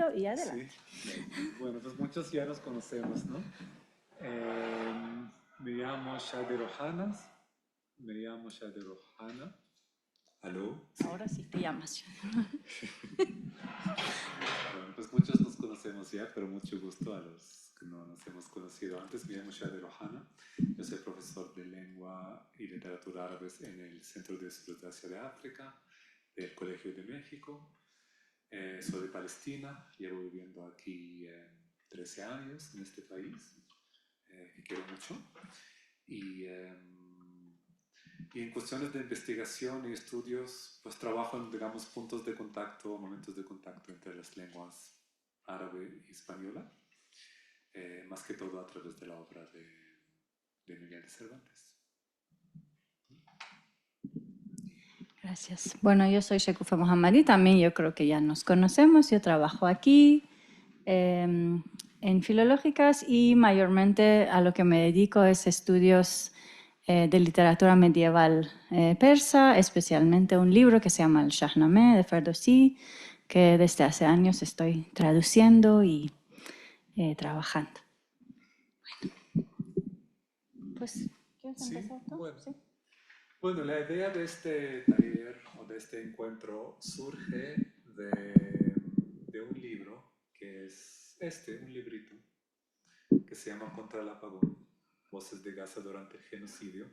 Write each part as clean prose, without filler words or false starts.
presento y adelante. Sí. Bueno, pues muchos ya nos conocemos, ¿no? Me llamo Shadi Rohanas. Me llamo Shadi Rohana. ¿Aló? Sí. Ahora sí te llamas. Bueno, pues muchos nos conocemos ya, pero mucho gusto a los que no nos hemos conocido antes. Me llamo Shadi Rohana. Yo soy profesor de lengua y literatura árabes en el Centro de Estudios de Asia de África del Colegio de México. Soy de Palestina, llevo viviendo aquí 13 años en este país, que quiero mucho. Y, y en cuestiones de investigación y estudios, pues trabajo en, digamos, puntos de contacto, momentos de contacto entre las lenguas árabe y española, más que todo a través de la obra de Miguel de Cervantes. Gracias. Bueno, yo soy Shekufa Mohammadi, también yo creo que ya nos conocemos. Yo trabajo aquí en Filológicas y mayormente a lo que me dedico es estudios de literatura medieval persa, especialmente un libro que se llama el Shahnameh de Ferdowsi, que desde hace años estoy traduciendo y trabajando. Bueno, pues, ¿quieres Sí, empezar tú? bueno. Sí. Bueno, la idea de este taller o de este encuentro surge de un libro que es un librito que se llama Contra el apagón, Voces de Gaza durante el genocidio.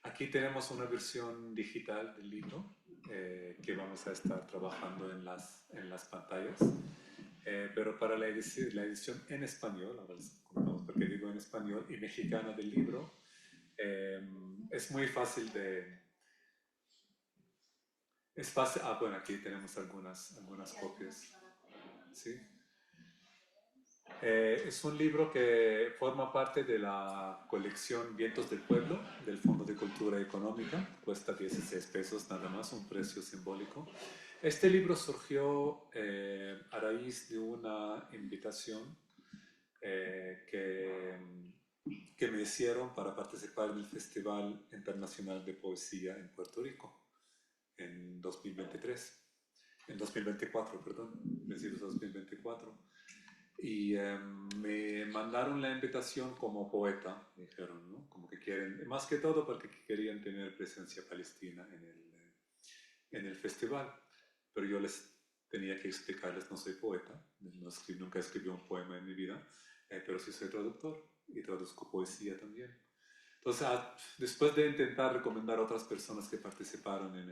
Aquí tenemos una versión digital del libro que vamos a estar trabajando en las pantallas. Pero para la edición en español, ahora les contamos por qué digo en español, y mexicana del libro, es muy fácil de... Es fácil, bueno, aquí tenemos algunas copias. ¿Sí? Es un libro que forma parte de la colección Vientos del Pueblo del Fondo de Cultura Económica. Cuesta 16 pesos nada más, un precio simbólico. Este libro surgió a raíz de una invitación que me hicieron para participar del Festival Internacional de Poesía en Puerto Rico en 2023. En 2024, perdón, principios de 2024. Y me mandaron la invitación como poeta, dijeron, ¿no? Como que quieren, más que todo porque querían tener presencia palestina en el festival. Pero yo les tenía que explicarles, no soy poeta, nunca escribí un poema en mi vida, pero sí soy traductor y traduzco poesía también. Entonces, después de intentar recomendar a otras personas que participaron en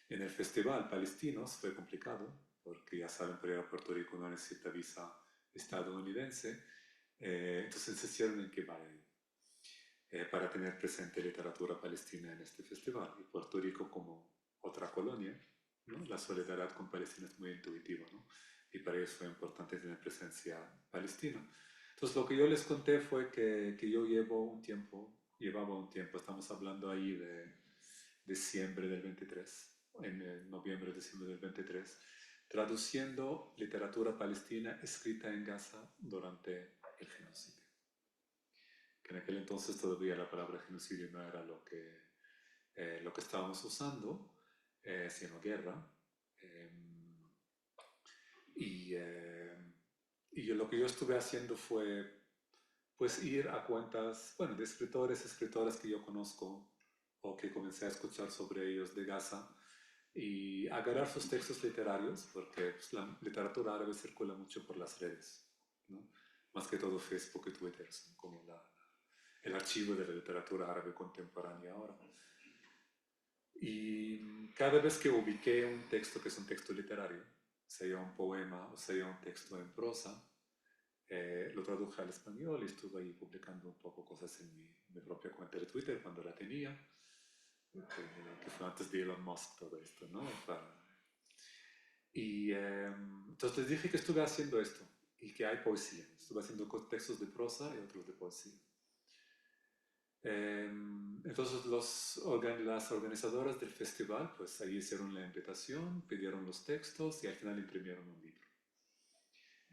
el festival palestinos, fue complicado, porque ya saben, para ir a Puerto Rico no necesita visa estadounidense. Entonces se hicieron en que para tener presente literatura palestina en este festival. Y Puerto Rico como otra colonia, ¿no? La solidaridad con Palestina es muy intuitiva, ¿no? Y para ellos fue importante tener presencia palestina. Entonces lo que yo les conté fue que yo llevaba un tiempo, estamos hablando ahí de diciembre del 23, en noviembre, diciembre del 23, traduciendo literatura palestina escrita en Gaza durante el genocidio. Que en aquel entonces todavía la palabra genocidio no era lo que estábamos usando, sino guerra. Y, lo que yo estuve haciendo fue pues ir a cuentas, bueno, de escritoras que yo conozco o que comencé a escuchar sobre ellos de Gaza y agarrar sus textos literarios, porque pues, la literatura árabe circula mucho por las redes, ¿no? Más que todo Facebook y Twitter, son como el archivo de la literatura árabe contemporánea ahora. Y cada vez que ubiqué un texto que es un texto literario, sea un poema o sea un texto en prosa, lo traduje al español y estuve ahí publicando un poco cosas en mi propia cuenta de Twitter cuando la tenía, que fue antes de Elon Musk todo esto, ¿no? Y entonces les dije que estuve haciendo esto y que hay poesía. Estuve haciendo textos de prosa y otros de poesía. Entonces las organizadoras del festival pues ahí hicieron la invitación, pidieron los textos y al final imprimieron un libro.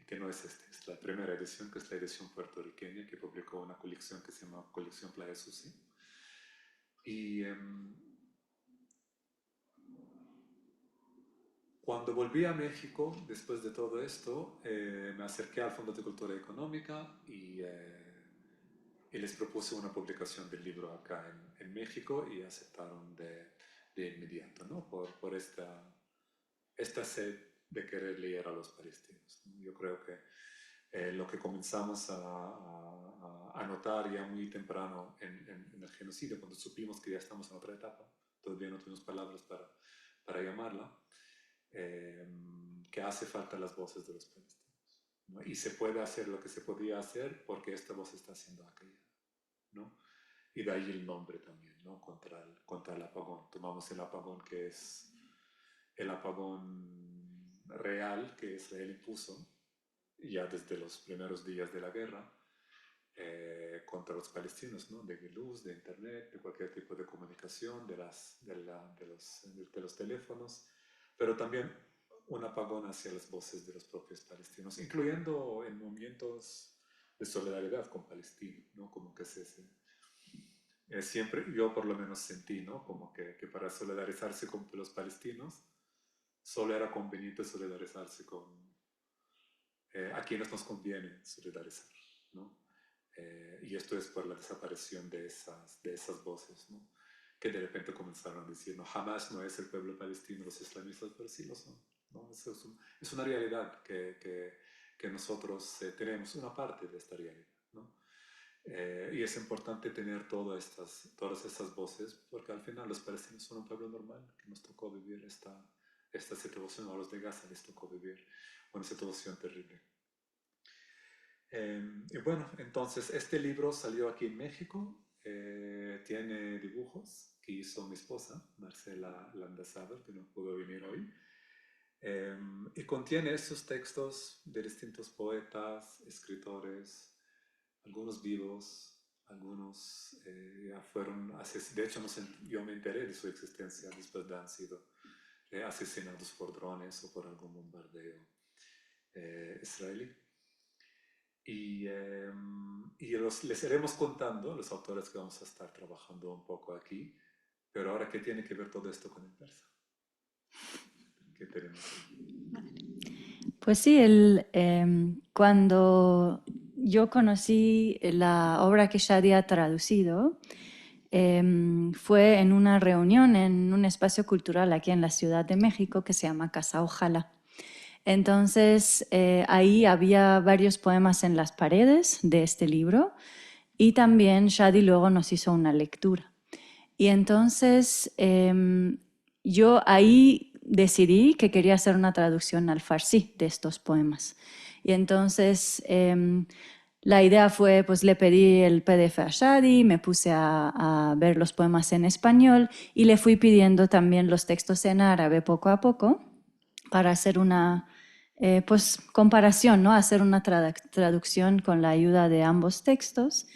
Que no es este, es la primera edición, que es la edición puertorriqueña, que publicó una colección que se llama Colección Playa Susi. Y Cuando volví a México, después de todo esto, me acerqué al Fondo de Cultura Económica y les propuse una publicación del libro acá en México y aceptaron de inmediato, ¿no? Por esta sed de querer leer a los palestinos, ¿no? Yo creo que lo que comenzamos a notar ya muy temprano en el genocidio, cuando supimos que ya estamos en otra etapa, todavía no tuvimos palabras para llamarla, que hace falta las voces de los palestinos, ¿no? Y se puede hacer lo que se podía hacer porque esta voz está siendo acallada, ¿no? Y de ahí el nombre también, ¿no? Contra el apagón. Tomamos el apagón que es el apagón real que Israel impuso ya desde los primeros días de la guerra contra los palestinos, ¿no? De luz, de internet, de cualquier tipo de comunicación, de los teléfonos, pero también un apagón hacia las voces de los propios palestinos, incluyendo en movimientos de solidaridad con Palestina, ¿no? Como que siempre, yo por lo menos sentí, ¿no? Como que para solidarizarse con los palestinos, solo era conveniente solidarizarse con a quienes nos conviene solidarizar, ¿no? Y esto es por la desaparición de esas voces, ¿no? Que de repente comenzaron a decir, no, jamás no es el pueblo palestino, los islamistas, pero sí lo son, ¿no? Es una realidad que nosotros tenemos, una parte de esta realidad, ¿no? Y es importante tener todas estas voces, porque al final los palestinos son un pueblo normal, que nos tocó vivir esta situación, a los de Gaza les tocó vivir una situación terrible. Y bueno, entonces este libro salió aquí en México, tiene dibujos que hizo mi esposa, Marcela Landazábal, que no pudo venir hoy, y contiene estos textos de distintos poetas, escritores, algunos vivos, algunos ya fueron asesinados. De hecho, yo me enteré de su existencia después de haber sido asesinados por drones o por algún bombardeo israelí. Y les iremos contando los autores que vamos a estar trabajando un poco aquí, pero ahora, ¿qué tiene que ver todo esto con el persa? ¿Qué tenemos ahí? Pues sí, cuando yo conocí la obra que Shadi ha traducido, fue en una reunión en un espacio cultural aquí en la Ciudad de México que se llama Casa Ojalá. Entonces, ahí había varios poemas en las paredes de este libro y también Shadi luego nos hizo una lectura. Y entonces yo ahí decidí que quería hacer una traducción al farsi de estos poemas. Y entonces la idea fue, pues le pedí el PDF a Shadi, me puse a ver los poemas en español y le fui pidiendo también los textos en árabe poco a poco para hacer una pues, comparación, ¿no? Hacer una traducción con la ayuda de ambos textos.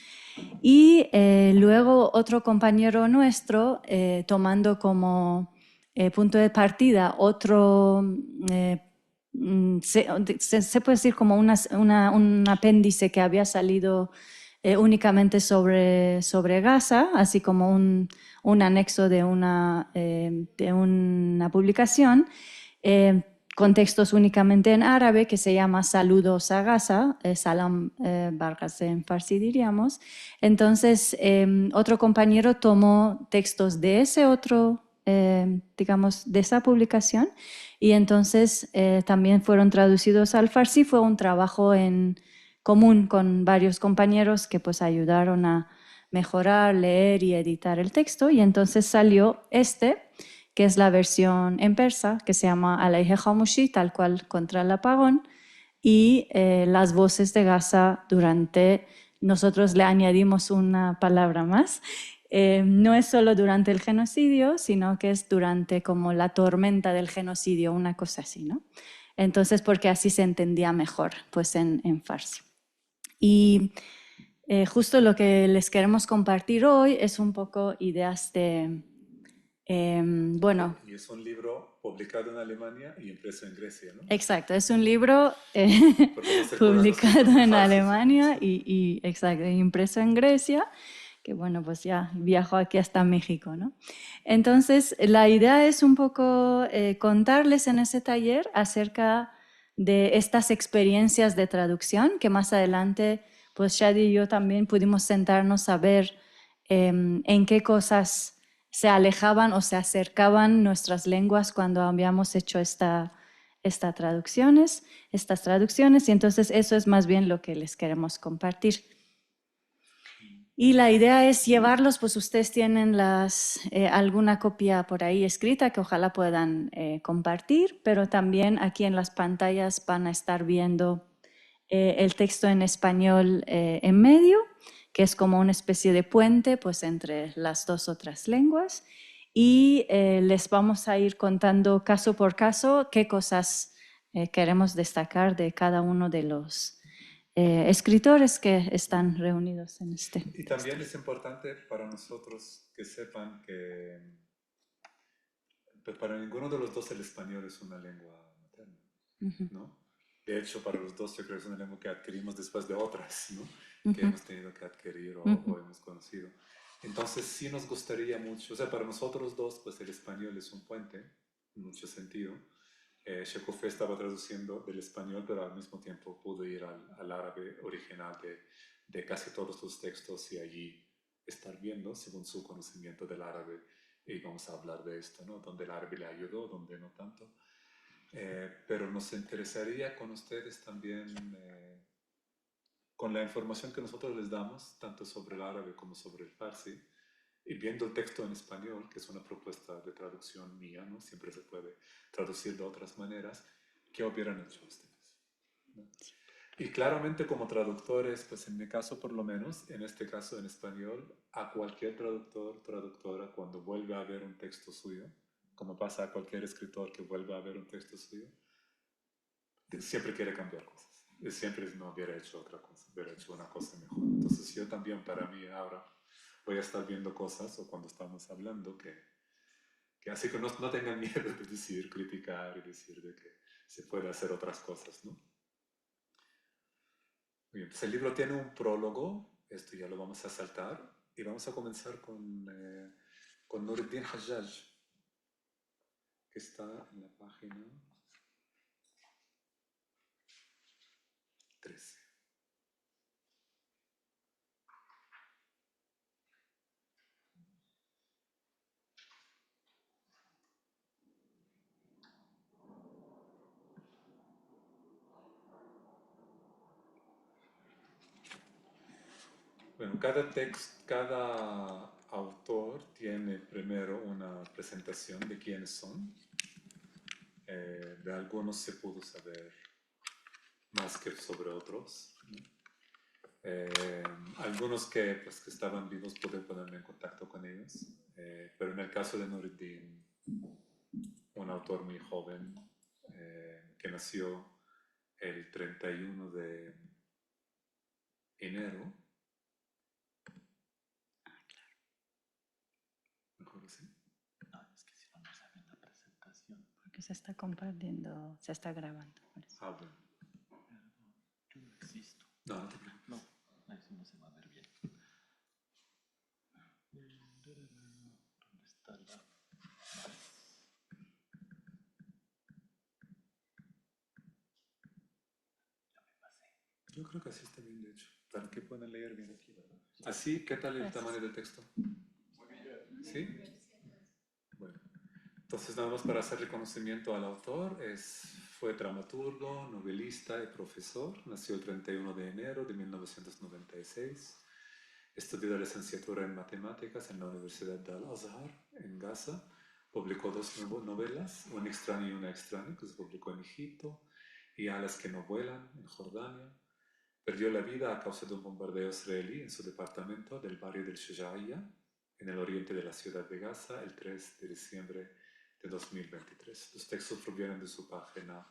Y luego otro compañero nuestro, tomando como punto de partida otro, se puede decir como un apéndice que había salido únicamente sobre Gaza, así como un anexo de una publicación, con textos únicamente en árabe, que se llama Saludos a Gaza, Salam Barghaz en farsi diríamos. Entonces, otro compañero tomó textos de ese otro, digamos, de esa publicación, y entonces también fueron traducidos al farsi. Fue un trabajo en común con varios compañeros que pues ayudaron a mejorar, leer y editar el texto, y entonces salió que es la versión en persa, que se llama Alayhe Khamushi, tal cual, contra el apagón, y las voces de Gaza durante, nosotros le añadimos una palabra más, no es solo durante el genocidio, sino que es durante como la tormenta del genocidio, una cosa así, ¿no? Entonces, porque así se entendía mejor, pues en farsi. Y justo lo que les queremos compartir hoy es un poco ideas de... bueno. Y es un libro publicado en Alemania y impreso en Grecia, ¿no? Exacto, es un libro publicado en Alemania y exacto, impreso en Grecia, que bueno, pues ya viajo aquí hasta México, ¿no? Entonces, la idea es un poco contarles en ese taller acerca de estas experiencias de traducción, que más adelante, pues Shadi y yo también pudimos sentarnos a ver en qué cosas se alejaban o se acercaban nuestras lenguas cuando habíamos hecho estas traducciones, y entonces eso es más bien lo que les queremos compartir. Y la idea es llevarlos, pues ustedes tienen alguna copia por ahí escrita que ojalá puedan compartir, pero también aquí en las pantallas van a estar viendo el texto en español en medio, que es como una especie de puente pues, entre las dos otras lenguas. Y les vamos a ir contando caso por caso qué cosas queremos destacar de cada uno de los escritores que están reunidos en este Y texto. también es importante para nosotros que sepan que pues, para ninguno de los dos el español es una lengua materna, ¿no? De hecho, para los dos yo creo que es una lengua que adquirimos después de otras, ¿no? Que hemos tenido que adquirir o hemos conocido. Entonces sí nos gustaría mucho, o sea, para nosotros dos, pues el español es un puente, en mucho sentido. Shekufé estaba traduciendo del español, pero al mismo tiempo pudo ir al árabe original de casi todos los textos y allí estar viendo, según su conocimiento del árabe, y vamos a hablar de esto, ¿no? Donde el árabe le ayudó, donde no tanto. Pero nos interesaría con ustedes también, con la información que nosotros les damos, tanto sobre el árabe como sobre el farsi, y viendo el texto en español, que es una propuesta de traducción mía, ¿no? Siempre se puede traducir de otras maneras, ¿qué hubieran hecho ustedes? ¿No? Y claramente como traductores, pues en mi caso por lo menos, en este caso en español, a cualquier traductor, traductora, cuando vuelve a ver un texto suyo, como pasa a cualquier escritor que vuelve a ver un texto suyo, siempre quiere cambiar cosas. Siempre no hubiera hecho otra cosa, hubiera hecho una cosa mejor. Entonces yo también para mí ahora voy a estar viendo cosas o cuando estamos hablando que así que no tengan miedo de decir, criticar y decir de que se puede hacer otras cosas, ¿no? Bien, pues el libro tiene un prólogo, esto ya lo vamos a saltar, y vamos a comenzar con Nureddin Hajjaj, que está en la página 13. Bueno, cada autor tiene primero una presentación de quiénes son. De algunos se pudo saber más que sobre otros, ¿no? Algunos pues, que estaban vivos pude ponerme en contacto con ellos, pero en el caso de Nureddin, un autor muy joven que nació el 31 de enero, mejor así. No, es que si no, no saben la presentación. Porque se está compartiendo, se está grabando. Ah, bueno. Yo no existo. No, no te preocupes. No, eso no se va a ver bien. ¿Dónde está la...? Ya me pasé. Yo creo que así está bien, de hecho. Para que puedan leer bien aquí, ¿verdad? Así, ¿qué tal el tamaño del texto? Muy bien. ¿Sí? Bueno. Entonces, nada más para hacer reconocimiento al autor, fue dramaturgo, novelista y profesor. Nació el 31 de enero de 1996. Estudió la licenciatura en matemáticas en la Universidad de Al-Azhar, en Gaza. Publicó 2 novelas, Un extraño y una extraña, que se publicó en Egipto, y Alas que no vuelan, en Jordania. Perdió la vida a causa de un bombardeo israelí en su departamento del barrio del Shuja'iyya, en el oriente de la ciudad de Gaza, el 3 de diciembre de 2023. Los textos provienen de su página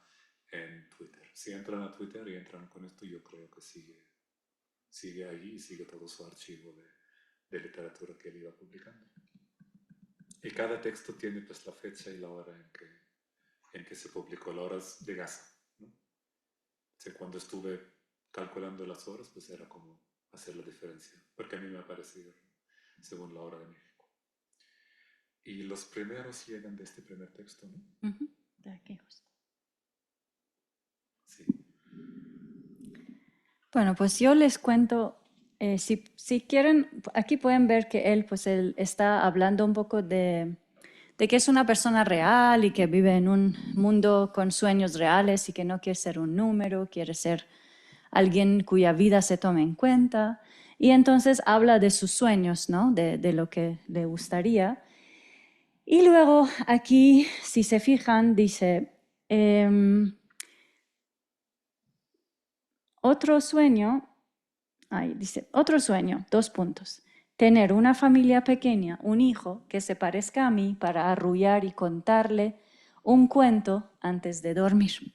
en Twitter. Si entran a Twitter y entran con esto, yo creo que sigue allí y sigue todo su archivo de literatura que él iba publicando. Y cada texto tiene pues la fecha y la hora en que se publicó, las horas de Gaza, ¿no? O sea, cuando estuve calculando las horas, pues era como hacer la diferencia, porque a mí me ha parecido según la hora de México. Y los primeros llegan de este primer texto, ¿no? Ujú, de aquí justo. Sí. Bueno, pues yo les cuento, si quieren, aquí pueden ver que él está hablando un poco de que es una persona real y que vive en un mundo con sueños reales y que no quiere ser un número, quiere ser alguien cuya vida se tome en cuenta. Y entonces habla de sus sueños, ¿no? De lo que le gustaría. Y luego aquí, si se fijan, dice, otro sueño, ahí dice, otro sueño, 2 puntos. Tener una familia pequeña, un hijo que se parezca a mí para arrullar y contarle un cuento antes de dormir.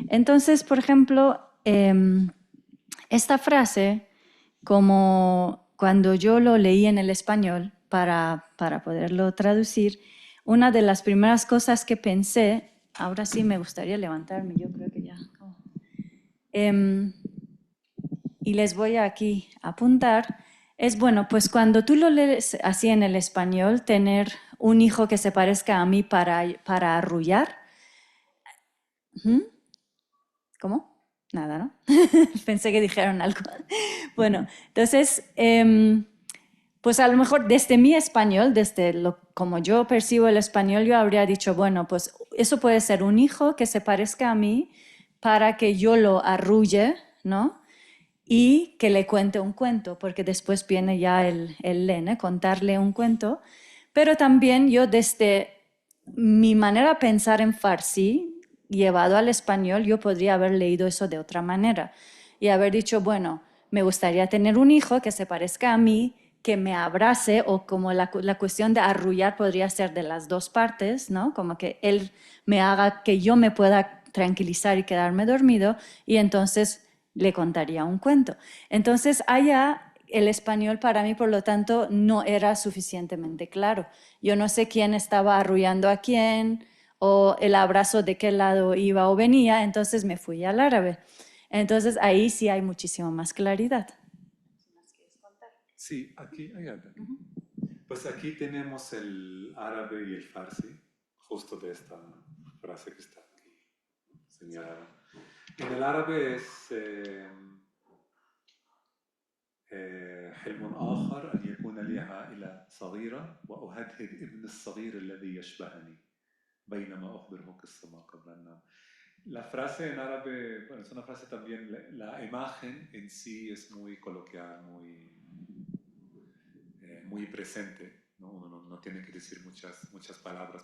Entonces, por ejemplo, esta frase, como cuando yo lo leí en el español para poderlo traducir, una de las primeras cosas que pensé, ahora sí me gustaría levantarme, yo creo que ya. Y les voy a aquí apuntar, es bueno, pues cuando tú lo lees así en el español, tener un hijo que se parezca a mí para arrullar. ¿Cómo? Nada, ¿no? Pensé que dijeron algo. Bueno, entonces, pues a lo mejor desde mi español, como yo percibo el español, yo habría dicho, bueno, pues eso puede ser un hijo que se parezca a mí para que yo lo arrulle, ¿no? Y que le cuente un cuento, porque después viene ya el lene, contarle un cuento. Pero también yo desde mi manera de pensar en farsi, llevado al español, yo podría haber leído eso de otra manera y haber dicho, bueno, me gustaría tener un hijo que se parezca a mí, que me abrace, o como la cuestión de arrullar podría ser de las dos partes, ¿no? Como que él me haga que yo me pueda tranquilizar y quedarme dormido, y entonces le contaría un cuento. Entonces allá el español para mí, por lo tanto, no era suficientemente claro. Yo no sé quién estaba arrullando a quién o el abrazo de qué lado iba o venía, entonces me fui al árabe. Entonces ahí sí hay muchísima más claridad. Sí, aquí hay algo. Pues aquí tenemos el árabe y el farsi, justo de esta frase que está aquí señalada. En el árabe es حلم آخر أن يكون لي عائلة صغيرة وأهدد ابن الصغير الذي يشبهني بينما أخبره قصة ما قبل النوم. La frase en árabe, bueno, es una frase también, la imagen en sí es muy coloquial, muy presente, ¿no? Uno no tiene que decir muchas palabras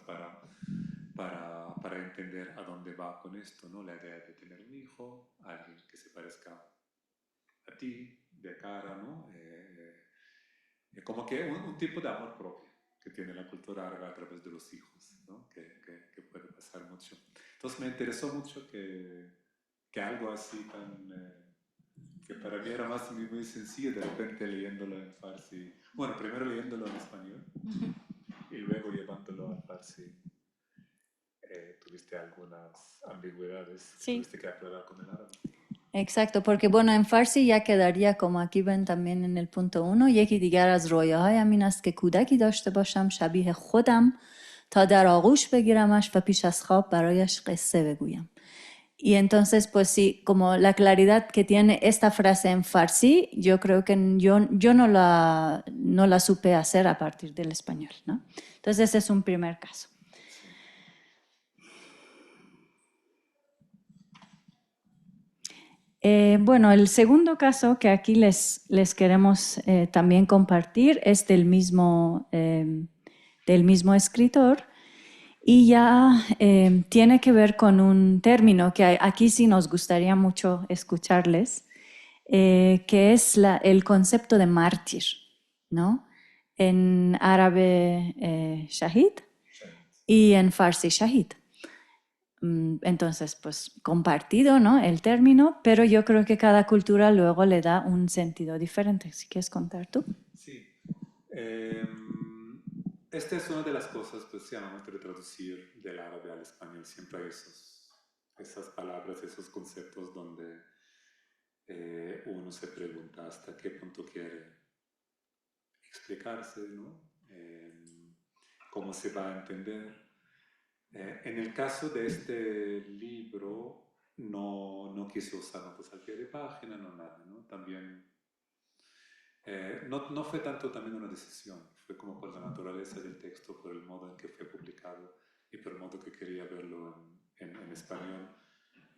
para entender a dónde va con esto, ¿no? La idea de tener un hijo, alguien que se parezca a ti, de cara, ¿no? Como que un tipo de amor propio que tiene la cultura árabe a través de los hijos, ¿no? Que puede pasar mucho. Entonces me interesó mucho que algo así tan... que para mí era muy sencillo, de repente leyéndolo en farsi. Bueno, primero leyéndolo en español y luego llevándolo al farsi. ¿Tuviste algunas ambigüedades que Sí. tuviste que aclarar con el árabe? Exacto, porque bueno, en farsi ya quedaría como aquí ven también en el punto 1, یکی دیگر از رویاهایم این است که کودکی داشته باشم شبیه خودم تا در آغوش بگیرمش و پیش از خواب برایش قصه بگویم. Y entonces, pues sí, como la claridad que tiene esta frase en farsi, yo creo que yo no la supe hacer a partir del español, ¿no? Entonces, ese es un primer caso. Bueno, el segundo caso que aquí les queremos también compartir es del mismo escritor, y ya tiene que ver con un término que aquí sí nos gustaría mucho escucharles, que es el concepto de mártir, ¿no? En árabe shahid y en farsi shahid. Entonces, pues compartido, ¿no? El término, pero yo creo que cada cultura luego le da un sentido diferente. Si quieres contar tú. Sí. Esta es una de las cosas, pues, al momento de traducir del árabe al español, siempre hay esas palabras, esos conceptos donde uno se pregunta hasta qué punto quiere explicarse, ¿no? Cómo se va a entender. En el caso de este libro, no quise usar notas al pie de página, no nada, ¿no? También, no fue tanto también una decisión, fue como por la naturaleza del texto, por el modo en que fue publicado y por el modo que quería verlo en español,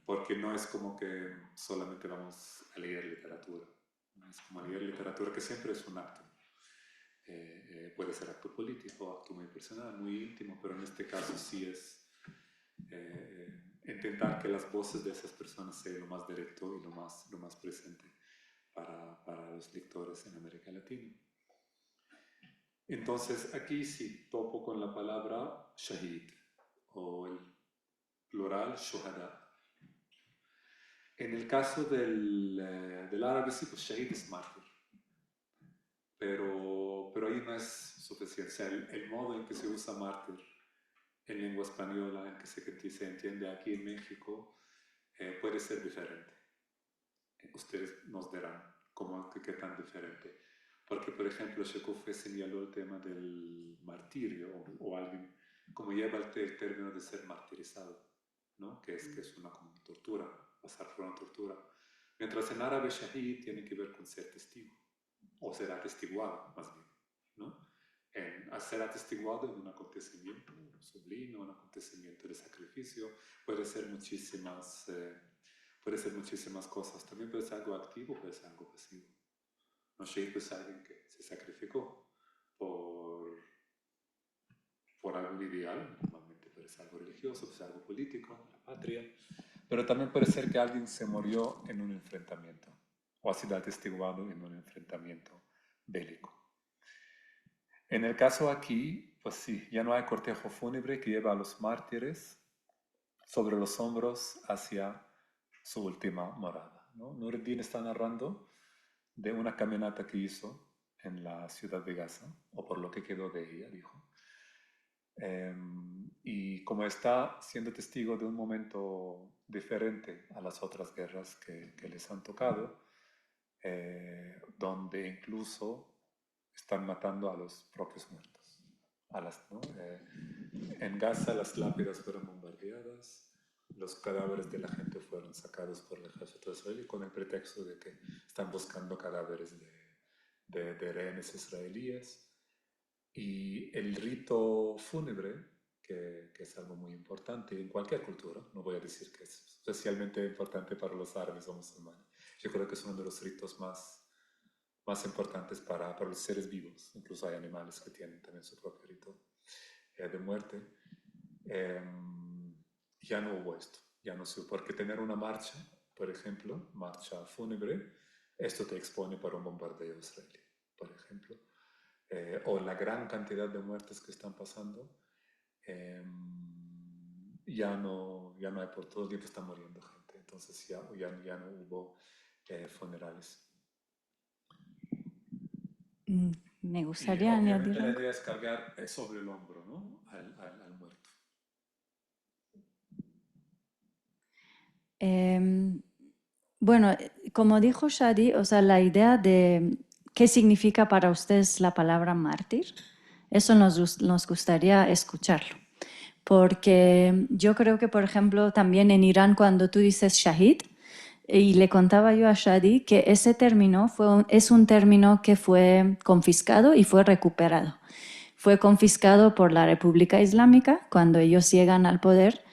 porque no es como que solamente vamos a leer literatura, ¿no? Es como leer literatura, que siempre es un acto. Puede ser acto político, acto muy personal, muy íntimo, pero en este caso sí es intentar que las voces de esas personas sean lo más directo y lo más presente para los lectores en América Latina. Entonces aquí sí topo con la palabra shahid, o el plural shuhada. En el caso del árabe sí, pues shahid es mártir. Pero ahí no es suficiente. O sea, el modo en que se usa mártir en lengua española, en que se entiende aquí en México, puede ser diferente. Ustedes nos dirán qué tan diferente. Porque, por ejemplo, Shekufe señaló el tema del martirio, o alguien, como lleva el término de ser martirizado, ¿no? que es una como tortura, pasar por una tortura. Mientras en árabe shahid tiene que ver con ser testigo, o ser atestiguado, más bien, ¿no? En ser atestiguado en un acontecimiento sublime, un acontecimiento de sacrificio, puede ser muchísimas cosas. También puede ser algo activo, puede ser algo pasivo. No shahid es alguien que se sacrificó por algún ideal, normalmente puede ser algo religioso, puede ser algo político, la patria, pero también puede ser que alguien se murió en un enfrentamiento, o ha sido atestiguado en un enfrentamiento bélico. En el caso aquí, pues sí, ya no hay cortejo fúnebre que lleva a los mártires sobre los hombros hacia su última morada, ¿no? Nureddin está narrando de una caminata que hizo en la ciudad de Gaza, o por lo que quedó de ella, dijo. Y como está siendo testigo de un momento diferente a las otras guerras que les han tocado, donde incluso están matando a los propios muertos. ¿No? En Gaza las lápidas fueron bombardeadas, los cadáveres de la gente fueron sacados por el ejército israelí con el pretexto de que están buscando cadáveres de rehenes israelíes. Y el rito fúnebre, que es algo muy importante en cualquier cultura, no voy a decir que es especialmente importante para los árabes o musulmanes, yo creo que es uno de los ritos más importantes para los seres vivos. Incluso hay animales que tienen también su propio rito de muerte. Ya no hubo esto, ya no se hubo, porque tener una marcha, por ejemplo, marcha fúnebre, esto te expone para un bombardeo israelí, por ejemplo. O la gran cantidad de muertes que están pasando, ya no hay, por todo el tiempo está muriendo gente, entonces ya no hubo funerales. Me Y gustaría obviamente añadir la algo. idea es cargar sobre el hombro, ¿no? al muerto. Bueno, como dijo Shadi, o sea, la idea de qué significa para ustedes la palabra mártir, eso nos gustaría escucharlo. Porque yo creo que, por ejemplo, también en Irán, cuando tú dices shahid, y le contaba yo a Shadi que ese término es un término que fue confiscado y fue recuperado. Fue confiscado por la República Islámica cuando ellos llegan al poder.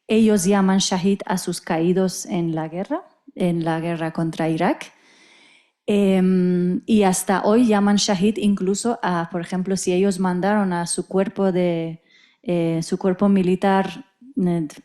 Ellos llaman shahid a sus caídos en la guerra contra Irak. Y hasta hoy llaman shahid incluso a, por ejemplo, si ellos mandaron a su cuerpo militar,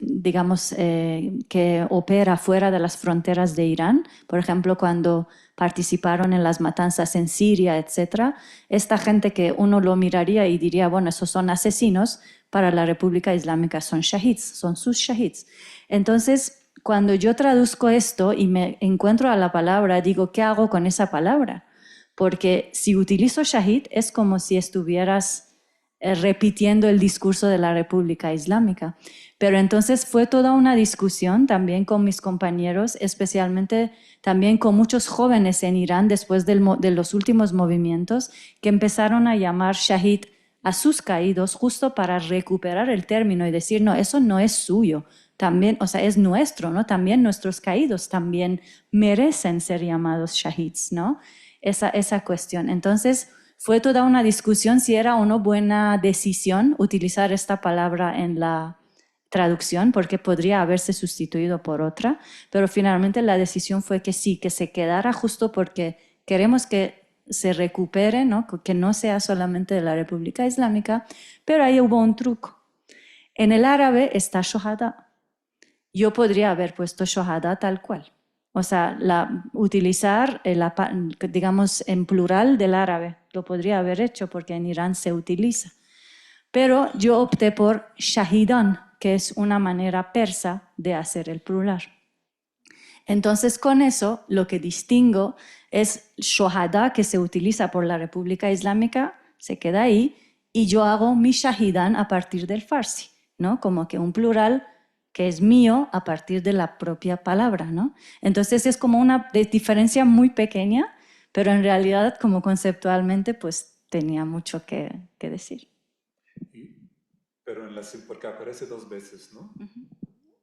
digamos, que opera fuera de las fronteras de Irán, por ejemplo, cuando participaron en las matanzas en Siria, etc. Esta gente que uno lo miraría y diría, bueno, esos son asesinos, para la República Islámica son shahids, son sus shahids. Entonces, cuando yo traduzco esto y me encuentro a la palabra, digo, ¿qué hago con esa palabra? Porque si utilizo shahid es como si estuvieras repitiendo el discurso de la República Islámica. Pero entonces fue toda una discusión también con mis compañeros, especialmente también con muchos jóvenes en Irán después de los últimos movimientos que empezaron a llamar shahid a sus caídos justo para recuperar el término y decir, no, eso no es suyo, también, o sea, es nuestro, ¿no? También nuestros caídos también merecen ser llamados shahids, ¿no? Esa cuestión. Entonces, fue toda una discusión si era una buena decisión utilizar esta palabra en la traducción, porque podría haberse sustituido por otra, pero finalmente la decisión fue que sí, que se quedara justo porque queremos que se recupere, ¿no? Que no sea solamente de la República Islámica, pero ahí hubo un truco. En el árabe está shohada. Yo podría haber puesto shohada tal cual. O sea, utilizar, digamos, en plural del árabe. Lo podría haber hecho porque en Irán se utiliza. Pero yo opté por shahidan, que es una manera persa de hacer el plural. Entonces, con eso, lo que distingo es shohada, que se utiliza por la República Islámica, se queda ahí, y yo hago mi shahidan a partir del farsi, ¿no? Como que un plural que es mío a partir de la propia palabra, ¿no? Entonces es como una diferencia muy pequeña, pero en realidad como conceptualmente pues tenía mucho que decir. Pero porque aparece dos veces, ¿no?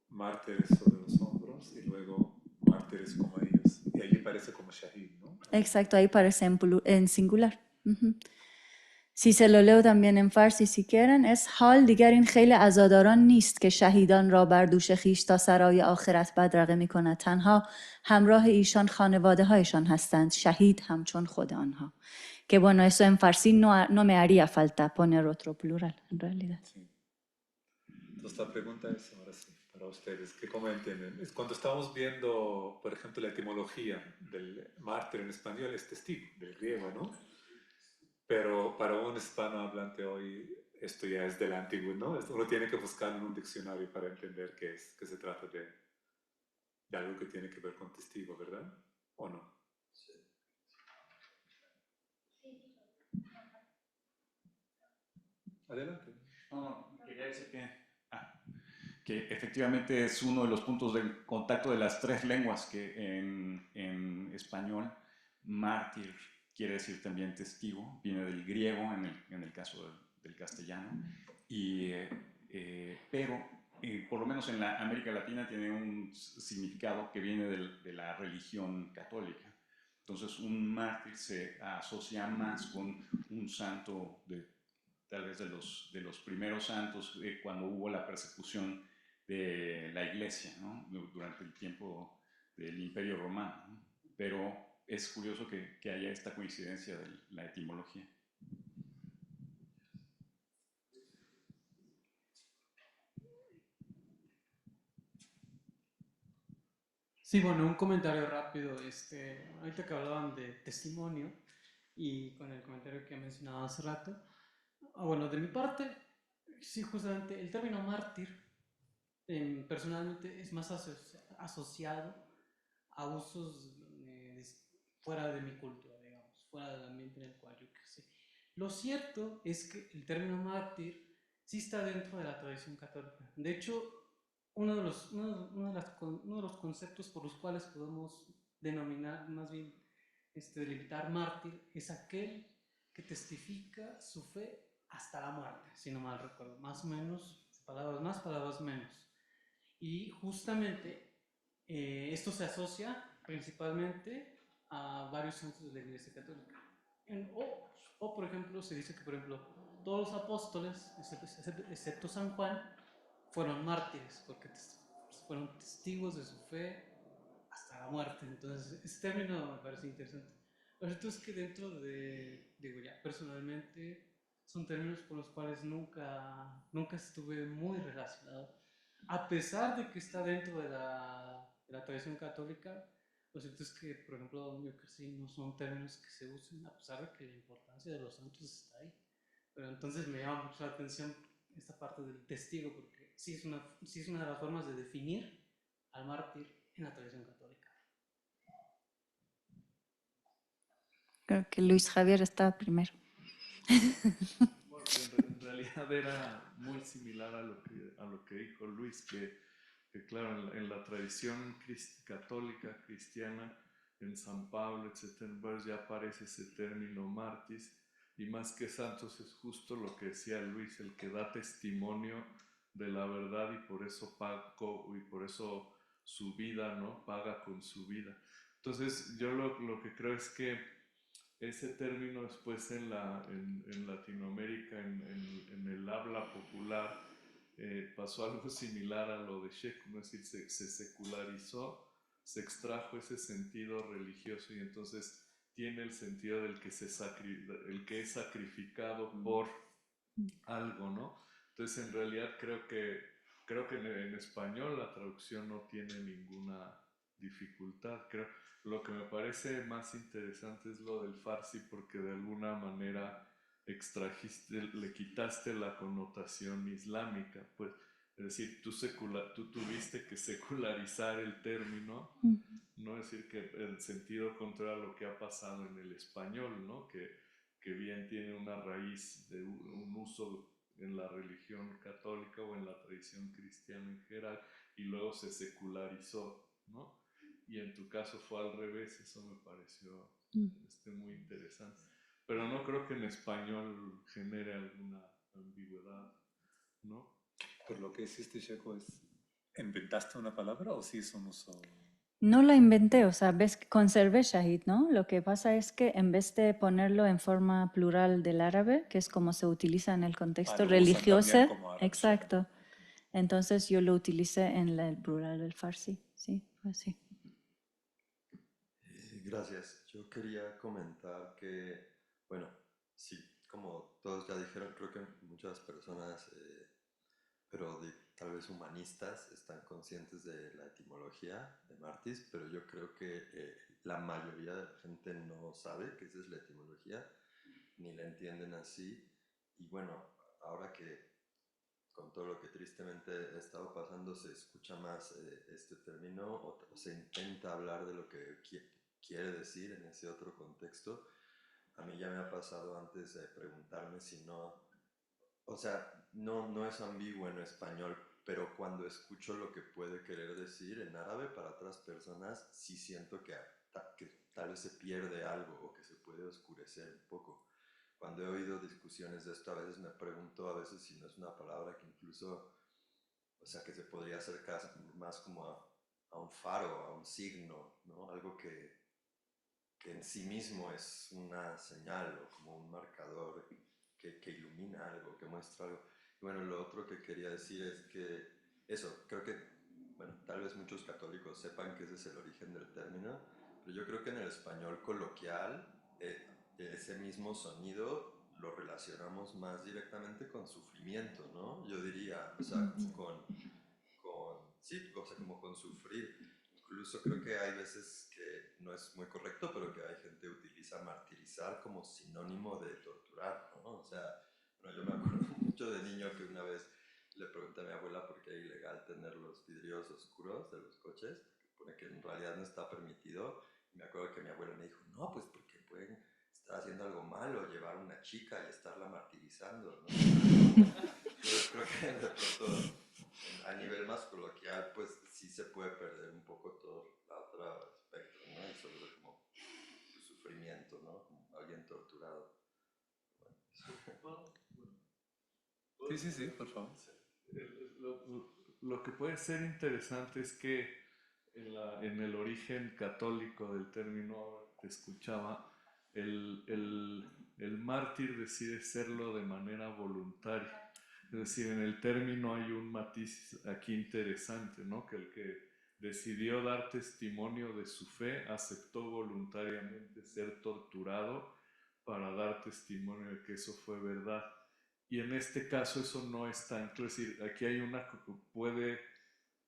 Mártires sobre los hombros y luego mártires como ellos. Y allí parece como shahid, ¿no? Exacto, ahí parece en singular. Si se lo leo también en farsi si quieren es حال دیگر این خیل عزاداران نیست که شهیدان را بر دوش خویش تا سرای آخرت بدرقه می‌کند تنها همراه ایشان خانواده هایشان هستند شهید همچون خود آنها que bueno eso en farsi no me haría falta poner otro plural en realidad. Sí. Entonces la pregunta es ahora sí, para ustedes, que comenten. Es cuando estamos viendo, por ejemplo, la etimología del mártir en español es testigo, del griego, ¿no? Pero para un hispanohablante hoy esto ya es del antiguo, ¿no? Uno tiene que buscar en un diccionario para entender que se trata de algo que tiene que ver con testigo, ¿verdad? ¿O no? Sí. Adelante. No, quería decir que efectivamente es uno de los puntos de contacto de las tres lenguas que en español mártir quiere decir también testigo, viene del griego en el caso del castellano, pero por lo menos en la América Latina tiene un significado que viene de la religión católica. Entonces un mártir se asocia más con un santo tal vez de los primeros santos cuando hubo la persecución de la iglesia, ¿no? Durante el tiempo del Imperio Romano, ¿no? Pero es curioso que haya esta coincidencia de la etimología. Sí, bueno, un comentario rápido. Ahorita que hablaban de testimonio y con el comentario que mencionaba hace rato, bueno, de mi parte, sí, justamente el término mártir personalmente es más asociado a usos fuera de mi cultura, digamos, fuera del ambiente en el cual yo crecí. Lo cierto es que el término mártir sí está dentro de la tradición católica. De hecho, uno de los conceptos por los cuales podemos denominar, más bien delimitar mártir, es aquel que testifica su fe hasta la muerte, si no mal recuerdo, más o menos, palabras más, palabras menos. Y justamente esto se asocia principalmente a varios santos de la Iglesia Católica. O por ejemplo, se dice que por ejemplo, todos los apóstoles, excepto San Juan, fueron mártires, porque fueron testigos de su fe hasta la muerte. Entonces, este término me parece interesante. Lo cierto es que dentro digo ya, personalmente, son términos con los cuales nunca estuve muy relacionado. A pesar de que está dentro de la tradición católica, lo cierto es que, por ejemplo, donde yo crecí, no son términos que se usen, a pesar de que la importancia de los santos está ahí. Pero entonces me llama mucho la atención esta parte del testigo, porque sí es una de las formas de definir al mártir en la tradición católica. Creo que Luis Javier está primero. Bueno, en realidad era muy similar a lo que dijo Luis, que claro, en la tradición católica, cristiana, en San Pablo, etcétera, ya aparece ese término mártir, y más que santos es justo lo que decía Luis, el que da testimonio de la verdad y por eso su vida, ¿no? Paga con su vida. Entonces yo lo que creo es que ese término después en Latinoamérica, en el habla popular, pasó algo similar a lo de Sheku, es decir, se secularizó, se extrajo ese sentido religioso y entonces tiene el sentido del que, el que es sacrificado por algo, ¿no? Entonces en realidad creo que en español la traducción no tiene ninguna dificultad. Lo que me parece más interesante es lo del farsi porque de alguna manera le quitaste la connotación islámica, pues, es decir, tú tuviste que secularizar el término, no es decir que el sentido contrario a lo que ha pasado en el español, ¿no? Que bien tiene una raíz de un uso en la religión católica o en la tradición cristiana en general y luego se secularizó, ¿no? Y en tu caso fue al revés, eso me pareció muy interesante. Pero no creo que en español genere alguna ambigüedad, ¿no? Por lo que hiciste, Checo, ¿inventaste una palabra o sí es un uso? No la inventé, o sea, ves, conservé shahid, ¿no? Lo que pasa es que en vez de ponerlo en forma plural del árabe, que es como se utiliza en el contexto Lo usan religioso, también como árabe, exacto. shahid. Entonces yo lo utilicé en el plural del farsi, sí, fue así. Gracias. Yo quería comentar que, bueno, sí, como todos ya dijeron, creo que muchas personas, pero tal vez humanistas, están conscientes de la etimología de Martis, pero yo creo que la mayoría de la gente no sabe que esa es la etimología, ni la entienden así. Y bueno, ahora que con todo lo que tristemente ha estado pasando se escucha más este término o se intenta hablar de lo que quiere decir en ese otro contexto. A mí ya me ha pasado antes de preguntarme si no, o sea, no es ambiguo en español, pero cuando escucho lo que puede querer decir en árabe para otras personas, sí siento que tal vez se pierde algo o que se puede oscurecer un poco. Cuando he oído discusiones de esto, a veces me pregunto si no es una palabra que incluso, o sea, que se podría acercar más como a un faro, a un signo, ¿no? Algo que en sí mismo es una señal o como un marcador que ilumina algo, que muestra algo. Y bueno, lo otro que quería decir es que eso, creo que, bueno, tal vez muchos católicos sepan que ese es el origen del término, pero yo creo que en el español coloquial ese mismo sonido lo relacionamos más directamente con sufrimiento, ¿no? Yo diría, o sea, sí, o sea, como con sufrir. Incluso creo que hay veces que no es muy correcto, pero que hay gente que utiliza martirizar como sinónimo de torturar, ¿no? O sea, bueno, yo me acuerdo mucho de niño que una vez le pregunté a mi abuela por qué era ilegal tener los vidrios oscuros de los coches, porque pone que en realidad no está permitido. Y me acuerdo que mi abuela me dijo, no, pues porque pueden estar haciendo algo malo, llevar a una chica y estarla martirizando, ¿no? Yo creo que de pronto a nivel más coloquial, pues sí se puede perder un poco todo el otro aspecto, ¿no? Y sobre todo como su sufrimiento, ¿no? Como alguien torturado. Sí, sí, sí, por favor. Lo que puede ser interesante es que en el origen católico del término, te escuchaba, el mártir decide serlo de manera voluntaria. Es decir, en el término hay un matiz aquí interesante, ¿no? Que el que decidió dar testimonio de su fe aceptó voluntariamente ser torturado para dar testimonio de que eso fue verdad. Y en este caso eso no es tan claro, es decir, aquí hay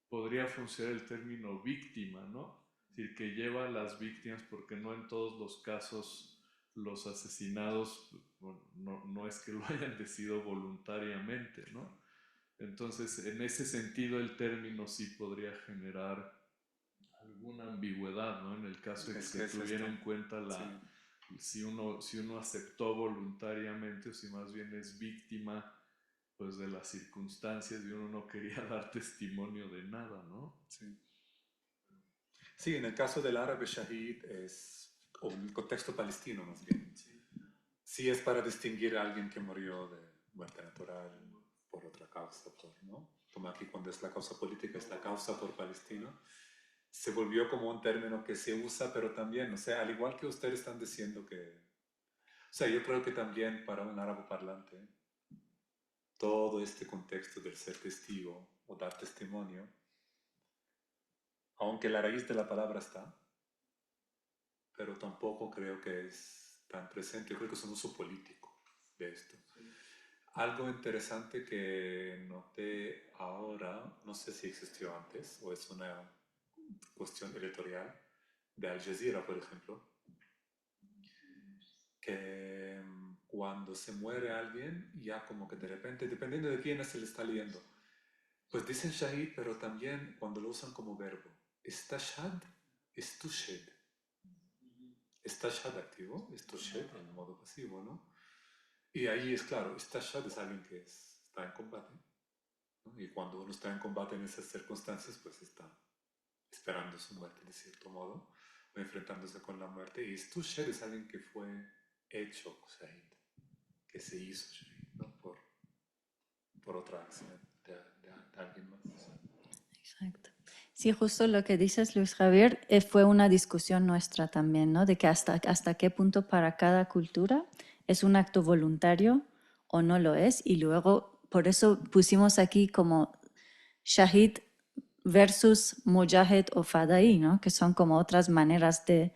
podría funcionar el término víctima, ¿no? Es decir, que lleva a las víctimas, porque no en todos los casos los asesinados, bueno, no es que lo hayan decidido voluntariamente, ¿no? Entonces, en ese sentido, el término sí podría generar alguna ambigüedad, ¿no? En el caso de que se tuviera en cuenta si uno aceptó voluntariamente o si más bien es víctima pues de las circunstancias y uno no quería dar testimonio de nada, ¿no? Sí. Sí, en el caso del árabe shahid o en el contexto palestino más bien, sí es para distinguir a alguien que murió de muerte natural por otra causa, ¿no? Como aquí cuando es la causa política, es la causa por Palestina, se volvió como un término que se usa, pero también, o sea, al igual que ustedes están diciendo que, o sea, yo creo que también para un árabe parlante, todo este contexto del ser testigo o dar testimonio, aunque la raíz de la palabra está, pero tampoco creo que es tan presente. Yo creo que es un uso político de esto. Algo interesante que noté ahora, no sé si existió antes o es una cuestión editorial de Al Jazeera, por ejemplo, que cuando se muere alguien, ya como que de repente, dependiendo de quién se le está leyendo, pues dicen shahid, pero también cuando lo usan como verbo, istashhad, istushhed. Istashhad activo, istushhed en modo pasivo, ¿no? Y ahí es claro, istashhad es alguien que está en combate, ¿no? Y cuando uno está en combate en esas circunstancias, pues está esperando su muerte de cierto modo, o enfrentándose con la muerte. Y istushhed es alguien que fue hecho shahid, que se hizo shahid, ¿no? Por otra acción de alguien más. Exacto. Sí, justo lo que dices, Luis Javier, fue una discusión nuestra también, ¿no? De que hasta qué punto para cada cultura es un acto voluntario o no lo es. Y luego, por eso pusimos aquí como shahid versus mujahid o fadaí, ¿no? Que son como otras maneras de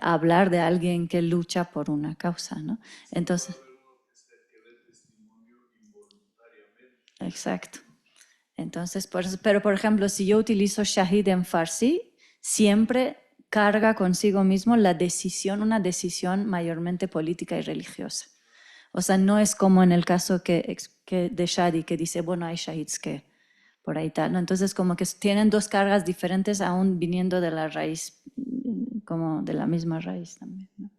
hablar de alguien que lucha por una causa, ¿no? Entonces, exacto. Entonces, pero por ejemplo, si yo utilizo shahid en farsi, siempre carga consigo mismo la decisión, una decisión mayormente política y religiosa. O sea, no es como en el caso de Shadi, que dice, bueno, hay shahids que por ahí tal, ¿no? Entonces, como que tienen dos cargas diferentes aún viniendo de la raíz, como de la misma raíz también, ¿no?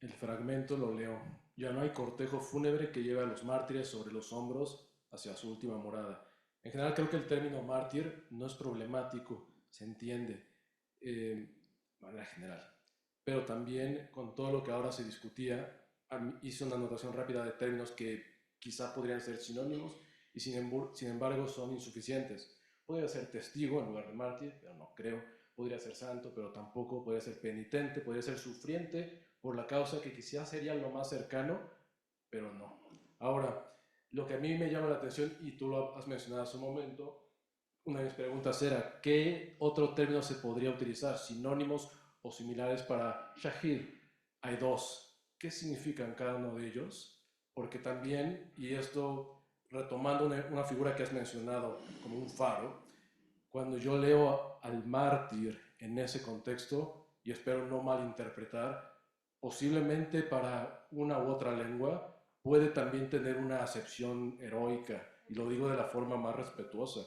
El fragmento lo leo. Ya no hay cortejo fúnebre que lleve a los mártires sobre los hombros hacia su última morada. En general creo que el término mártir no es problemático, se entiende de manera general. Pero también con todo lo que ahora se discutía, hice una anotación rápida de términos que quizá podrían ser sinónimos y sin embargo son insuficientes. Podría ser testigo en lugar de mártir, pero no creo. Podría ser santo, pero tampoco. Podría ser penitente, podría ser sufriente por la causa que quizás sería lo más cercano, pero no. Ahora, lo que a mí me llama la atención, y tú lo has mencionado hace un momento, una de mis preguntas era, ¿qué otro término se podría utilizar? Sinónimos o similares para shahid. Hay dos. ¿Qué significan cada uno de ellos? Porque también, y esto retomando una figura que has mencionado como un faro, cuando yo leo al mártir en ese contexto, y espero no malinterpretar, posiblemente para una u otra lengua puede también tener una acepción heroica, y lo digo de la forma más respetuosa,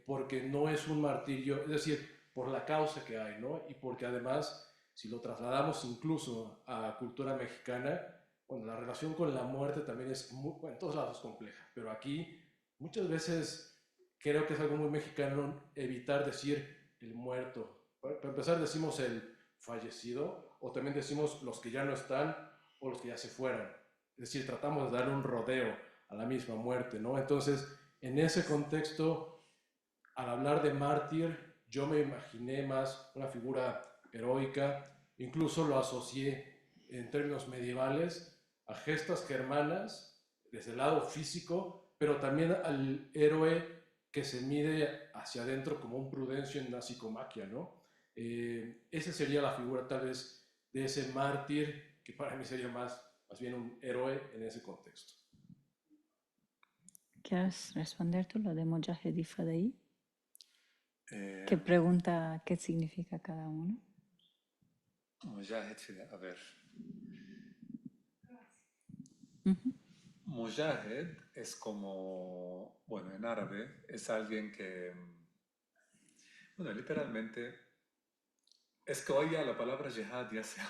porque no es un martirio, es decir, por la causa que hay, ¿no? Y porque además, si lo trasladamos incluso a cultura mexicana, bueno, la relación con la muerte también es bueno, en todos lados compleja, pero aquí muchas veces creo que es algo muy mexicano evitar decir el muerto. Para empezar decimos el fallecido o también decimos los que ya no están o los que ya se fueron. Es decir, tratamos de darle un rodeo a la misma muerte, ¿no? Entonces, en ese contexto, al hablar de mártir, yo me imaginé más una figura heroica, incluso lo asocié en términos medievales a gestas germanas, desde el lado físico, pero también al héroe que se mide hacia adentro como un Prudencio en la psicomaquia, ¿no? Esa sería la figura tal vez de ese mártir, que para mí sería más bien un héroe en ese contexto. ¿Quieres responder tú lo de Mujahid y Fadaí? ¿Qué pregunta qué significa cada uno? Mujahid, a ver. Uh-huh. Mujahid es como, bueno, en árabe es alguien que, bueno, literalmente, es que hoy ya la palabra jihad ya se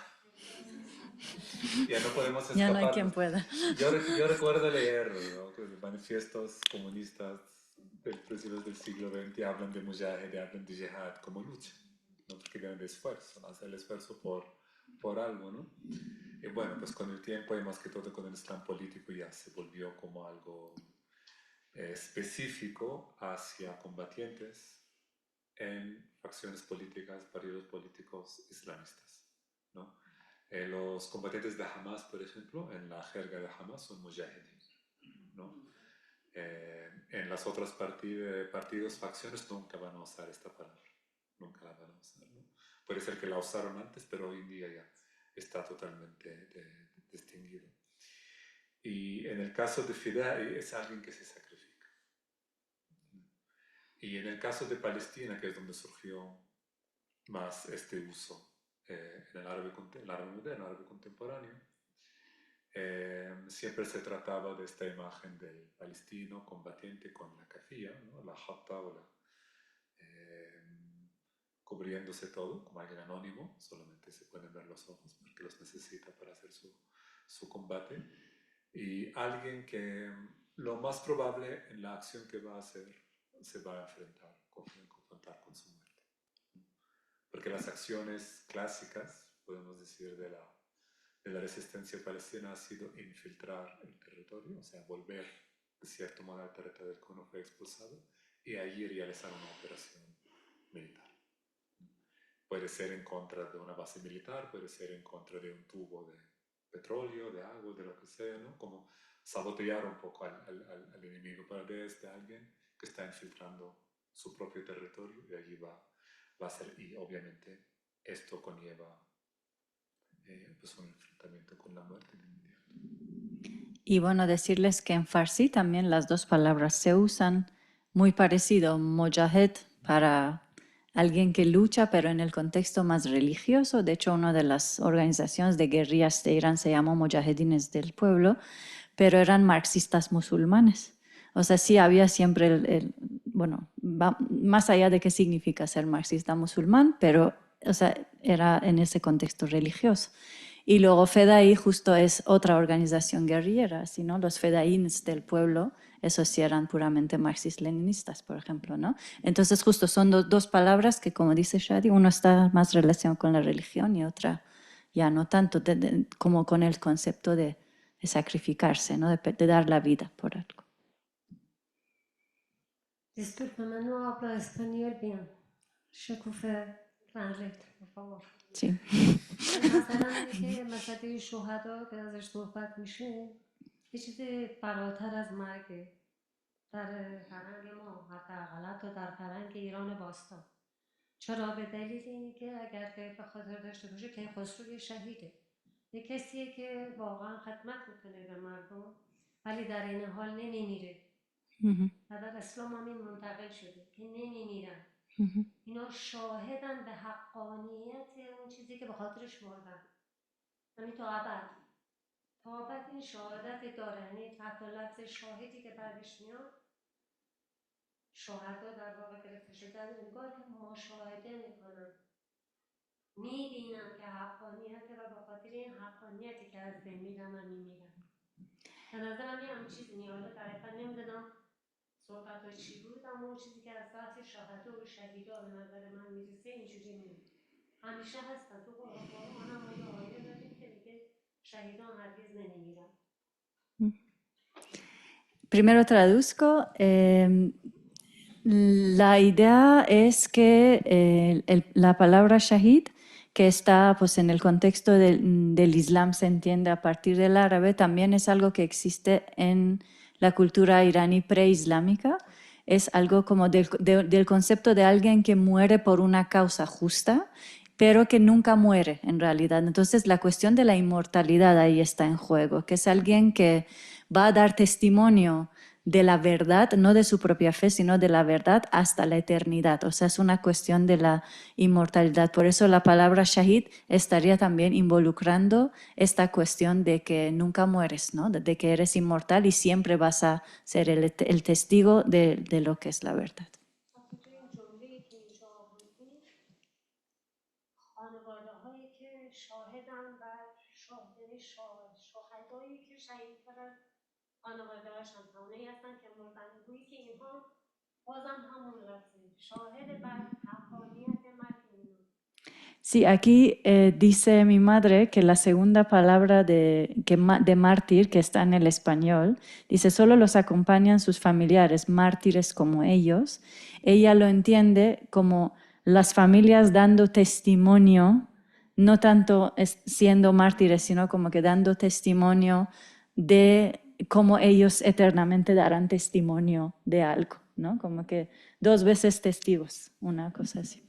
Ya no podemos escapar. Ya no hay quien pueda. Yo recuerdo leer, ¿no?, que los manifiestos comunistas del principios del siglo XX hablan de mujahid, hablan de jihad como lucha, ¿no?, porque vienen de esfuerzo, ¿no?, hacer el esfuerzo por algo, ¿no? Y bueno, pues con el tiempo y más que todo con el Islam político ya se volvió como algo específico hacia combatientes en facciones políticas, partidos políticos islamistas, ¿no? Los combatientes de Hamas, por ejemplo, en la jerga de Hamas son mujahideen, ¿no? En las otras partidos, facciones nunca van a usar esta palabra, nunca la van a usar, ¿no? Puede ser que la usaron antes, pero hoy en día ya está totalmente distinguido. Y en el caso de Fida'i es alguien que se sacrifica. Y en el caso de Palestina, que es donde surgió más este uso en el árabe moderno, el árabe contemporáneo, siempre se trataba de esta imagen del palestino combatiente con la kafía, ¿no?, la hatta o cubriéndose todo, como alguien anónimo, solamente se pueden ver los ojos porque los necesita para hacer su combate, y alguien que lo más probable en la acción que va a hacer se va a confrontar con su muerte. Porque las acciones clásicas, podemos decir, de la resistencia palestina ha sido infiltrar el territorio, o sea, volver de cierto modo al territorio del que uno fue expulsado y allí realizar una operación militar. Puede ser en contra de una base militar, puede ser en contra de un tubo de petróleo, de agua, de lo que sea, ¿no? Como sabotear un poco al enemigo, pero desde alguien que está infiltrando su propio territorio y allí va a ser, y obviamente esto conlleva pues un enfrentamiento con la muerte de inmediato. Y bueno, decirles que en farsi también las dos palabras se usan muy parecido, mujahid para alguien que lucha, pero en el contexto más religioso. De hecho, una de las organizaciones de guerrillas de Irán se llamó Mujahedines del Pueblo, pero eran marxistas musulmanes. O sea, sí había siempre bueno, más allá de qué significa ser marxista musulmán, pero o sea, era en ese contexto religioso. Y luego FEDAI justo es otra organización guerrillera, ¿no? Los fedaíns del pueblo, esos sí eran puramente marxist-leninistas, por ejemplo, ¿no? Entonces justo son dos palabras que, como dice Shadi, uno está más relacionado con la religión y otra ya no tanto como con el concepto de sacrificarse, ¿no? De dar la vida por algo. Disculpa, no hablo español bien. شکوفه translate, por favor. Sí. مثلا اینه که مسئله شهدا که ازش صحبت میشه یه چیز فراتر از مرگه در فرهنگ ما، حتی در فرهنگ ایران باستان. چرا؟ به دلیل اینکه اگر که به خاطر داشته باشه کیخسرو یه شهیده، یه کسیه که واقعا خدمت میکنه به مردم ولی در این حال نمیمیره و در اسلام هم این منتقل شده که نمیمیرن. اینا شاهدن به حقانیت اون چیزی که به خاطرش مردن، یعنی تا ابد این شهادت داره. یعنی تحت لفظ شاهدی که بعدش میاد، شهدا در واقع گرفته شده از انگار که مشاهده میکنن، میبینن که حقانیت و به خاطر این حقانیتی که از بین میرن و میمیرن. به نظرم یه همین چیزی نیاله دقیقا نمیدونم صحبت ها چی بود، اما اون چیزی که از بحث شهدا و شهیدا به نظر من میرسه اینجوری میمونه. همیشه هستن تو قرآن هم ما یه آیه داریم که میگه شهیدان هرگز نمیمیرن. Primero traduzco. La idea es que la palabra shahid, que está pues, en el contexto del Islam, se entiende a partir del árabe, también es algo que existe en la cultura iraní preislámica. Es algo como del concepto de alguien que muere por una causa justa, pero que nunca muere en realidad. Entonces la cuestión de la inmortalidad ahí está en juego, que es alguien que va a dar testimonio de la verdad, no de su propia fe, sino de la verdad hasta la eternidad. O sea, es una cuestión de la inmortalidad. Por eso la palabra shahid estaría también involucrando esta cuestión de que nunca mueres, ¿no? De que eres inmortal y siempre vas a ser el testigo de lo que es la verdad. یعنی شهدایی که شهید کردن خانواده هاشون همونایی هستن که مردن گویی که اینها بازم همون لحظه شاهد بر حقانیت مرگ اینها. Sí, aquí dice mi madre que la segunda palabra de mártir, que está en el español, dice solo los acompañan sus familiares, mártires como ellos. Ella lo entiende como las familias dando testimonio, no tanto siendo mártires, sino como que dando testimonio de cómo ellos eternamente darán testimonio de algo, ¿no? Como que 2 veces testigos, una cosa así.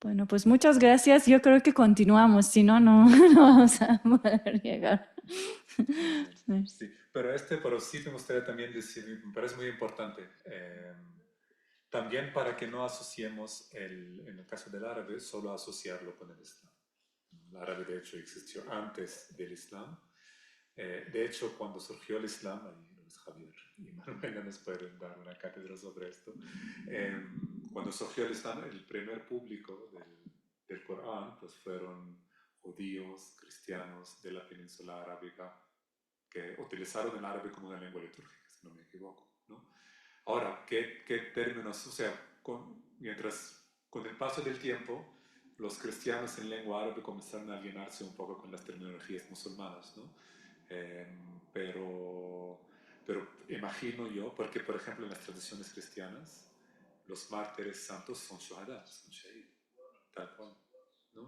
Bueno, pues muchas gracias. Yo creo que continuamos, si no, no vamos a poder llegar. Sí, pero sí me gustaría también decir, me parece muy importante, también para que no asociemos, en el caso del árabe, solo asociarlo con el Islam. El árabe, de hecho, existió antes del Islam. De hecho, cuando surgió el Islam, ahí Luis Javier y Manuela nos pueden dar una cátedra sobre esto. Cuando surgió el Islam, el primer público del Corán pues fueron judíos, cristianos de la península arábiga que utilizaron el árabe como una lengua litúrgica, si no me equivoco, ¿no? Ahora, ¿qué términos? O sea, mientras con el paso del tiempo, los cristianos en lengua árabe comenzaron a alienarse un poco con las terminologías musulmanas, ¿no? Pero imagino yo, porque por ejemplo en las tradiciones cristianas, los mártires santos son shuhada, son shahid, tal cual, ¿no?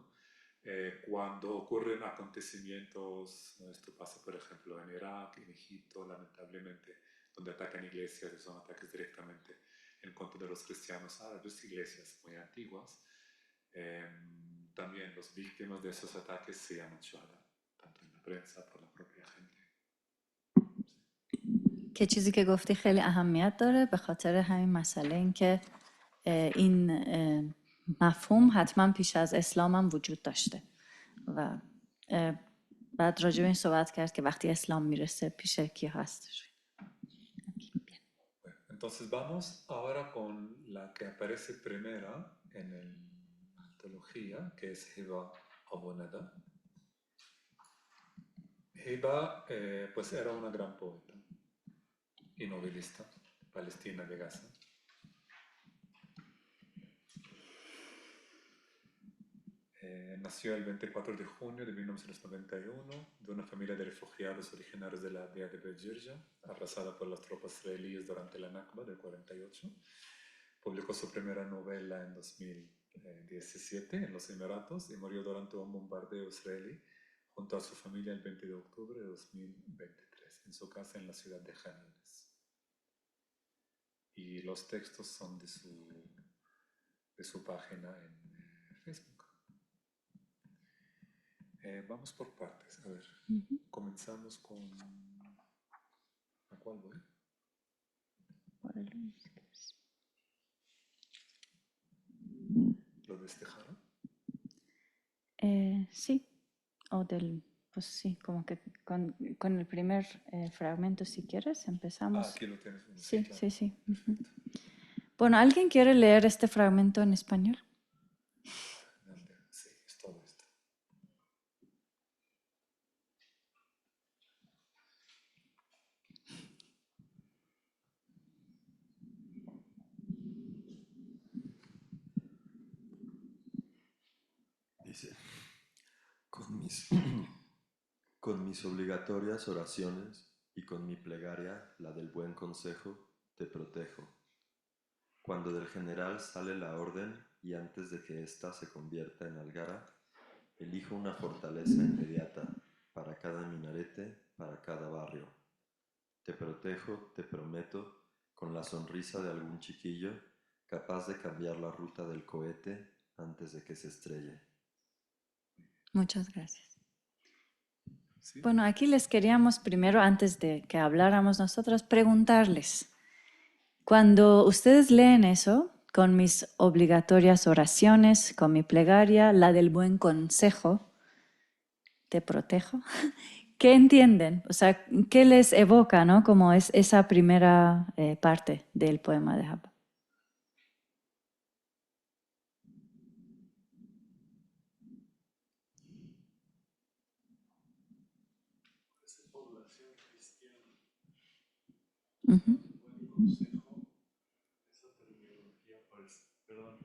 Cuando ocurren acontecimientos, ¿no? Esto pasa por ejemplo en Irak, en Egipto, lamentablemente, donde atacan iglesias y son ataques directamente en contra de los cristianos árabes, iglesias muy antiguas, también las víctimas de esos ataques se llaman shuhada, tanto en la prensa, por la propia gente. که چیزی که گفتی خیلی اهمیت داره به خاطر همین مسئله این که این مفهوم حتما پیش از اسلام هم وجود داشته و بعد راجع به این صحبت کرد که وقتی اسلام میرسه پیش کی هستش. Entonces vamos ahora con la que aparece primera en la antología, que es Hiba Abu Nada. Hiba pues era una gran poeta y novelista palestina de Gaza. Nació el 24 de junio de 1991 de una familia de refugiados originarios de la aldea de Bet Jirja, arrasada por las tropas israelíes durante la Nakba del 48. Publicó su primera novela en 2017 en los Emiratos y murió durante un bombardeo israelí junto a su familia el 20 de octubre de 2023 en su casa en la ciudad de Khan Yunis. Y los textos son de su página en Facebook. Vamos por partes. A ver, comenzamos con... ¿A cuál voy? ¿Lo de este Jara? Sí, o del... Pues sí, como que con el primer fragmento, si quieres, empezamos. Aquí lo tienes. Sí, claro. sí, sí. Bueno, ¿alguien quiere leer este fragmento en español? Sí, es todo esto. Dice, con mis obligatorias oraciones y con mi plegaria, la del buen consejo, te protejo. Cuando del general sale la orden y antes de que ésta se convierta en algara, elijo una fortaleza inmediata para cada minarete, para cada barrio. Te protejo, te prometo, con la sonrisa de algún chiquillo, capaz de cambiar la ruta del cohete antes de que se estrelle. Muchas gracias. ¿Sí? Bueno, aquí les queríamos primero, antes de que habláramos nosotros, preguntarles. Cuando ustedes leen eso, con mis obligatorias oraciones, con mi plegaria, la del buen consejo, te protejo, ¿qué entienden? O sea, ¿qué les evoca, no? Como es esa primera parte del poema de Habba. población cristiana. Ujú. Buen consejo, esa terminología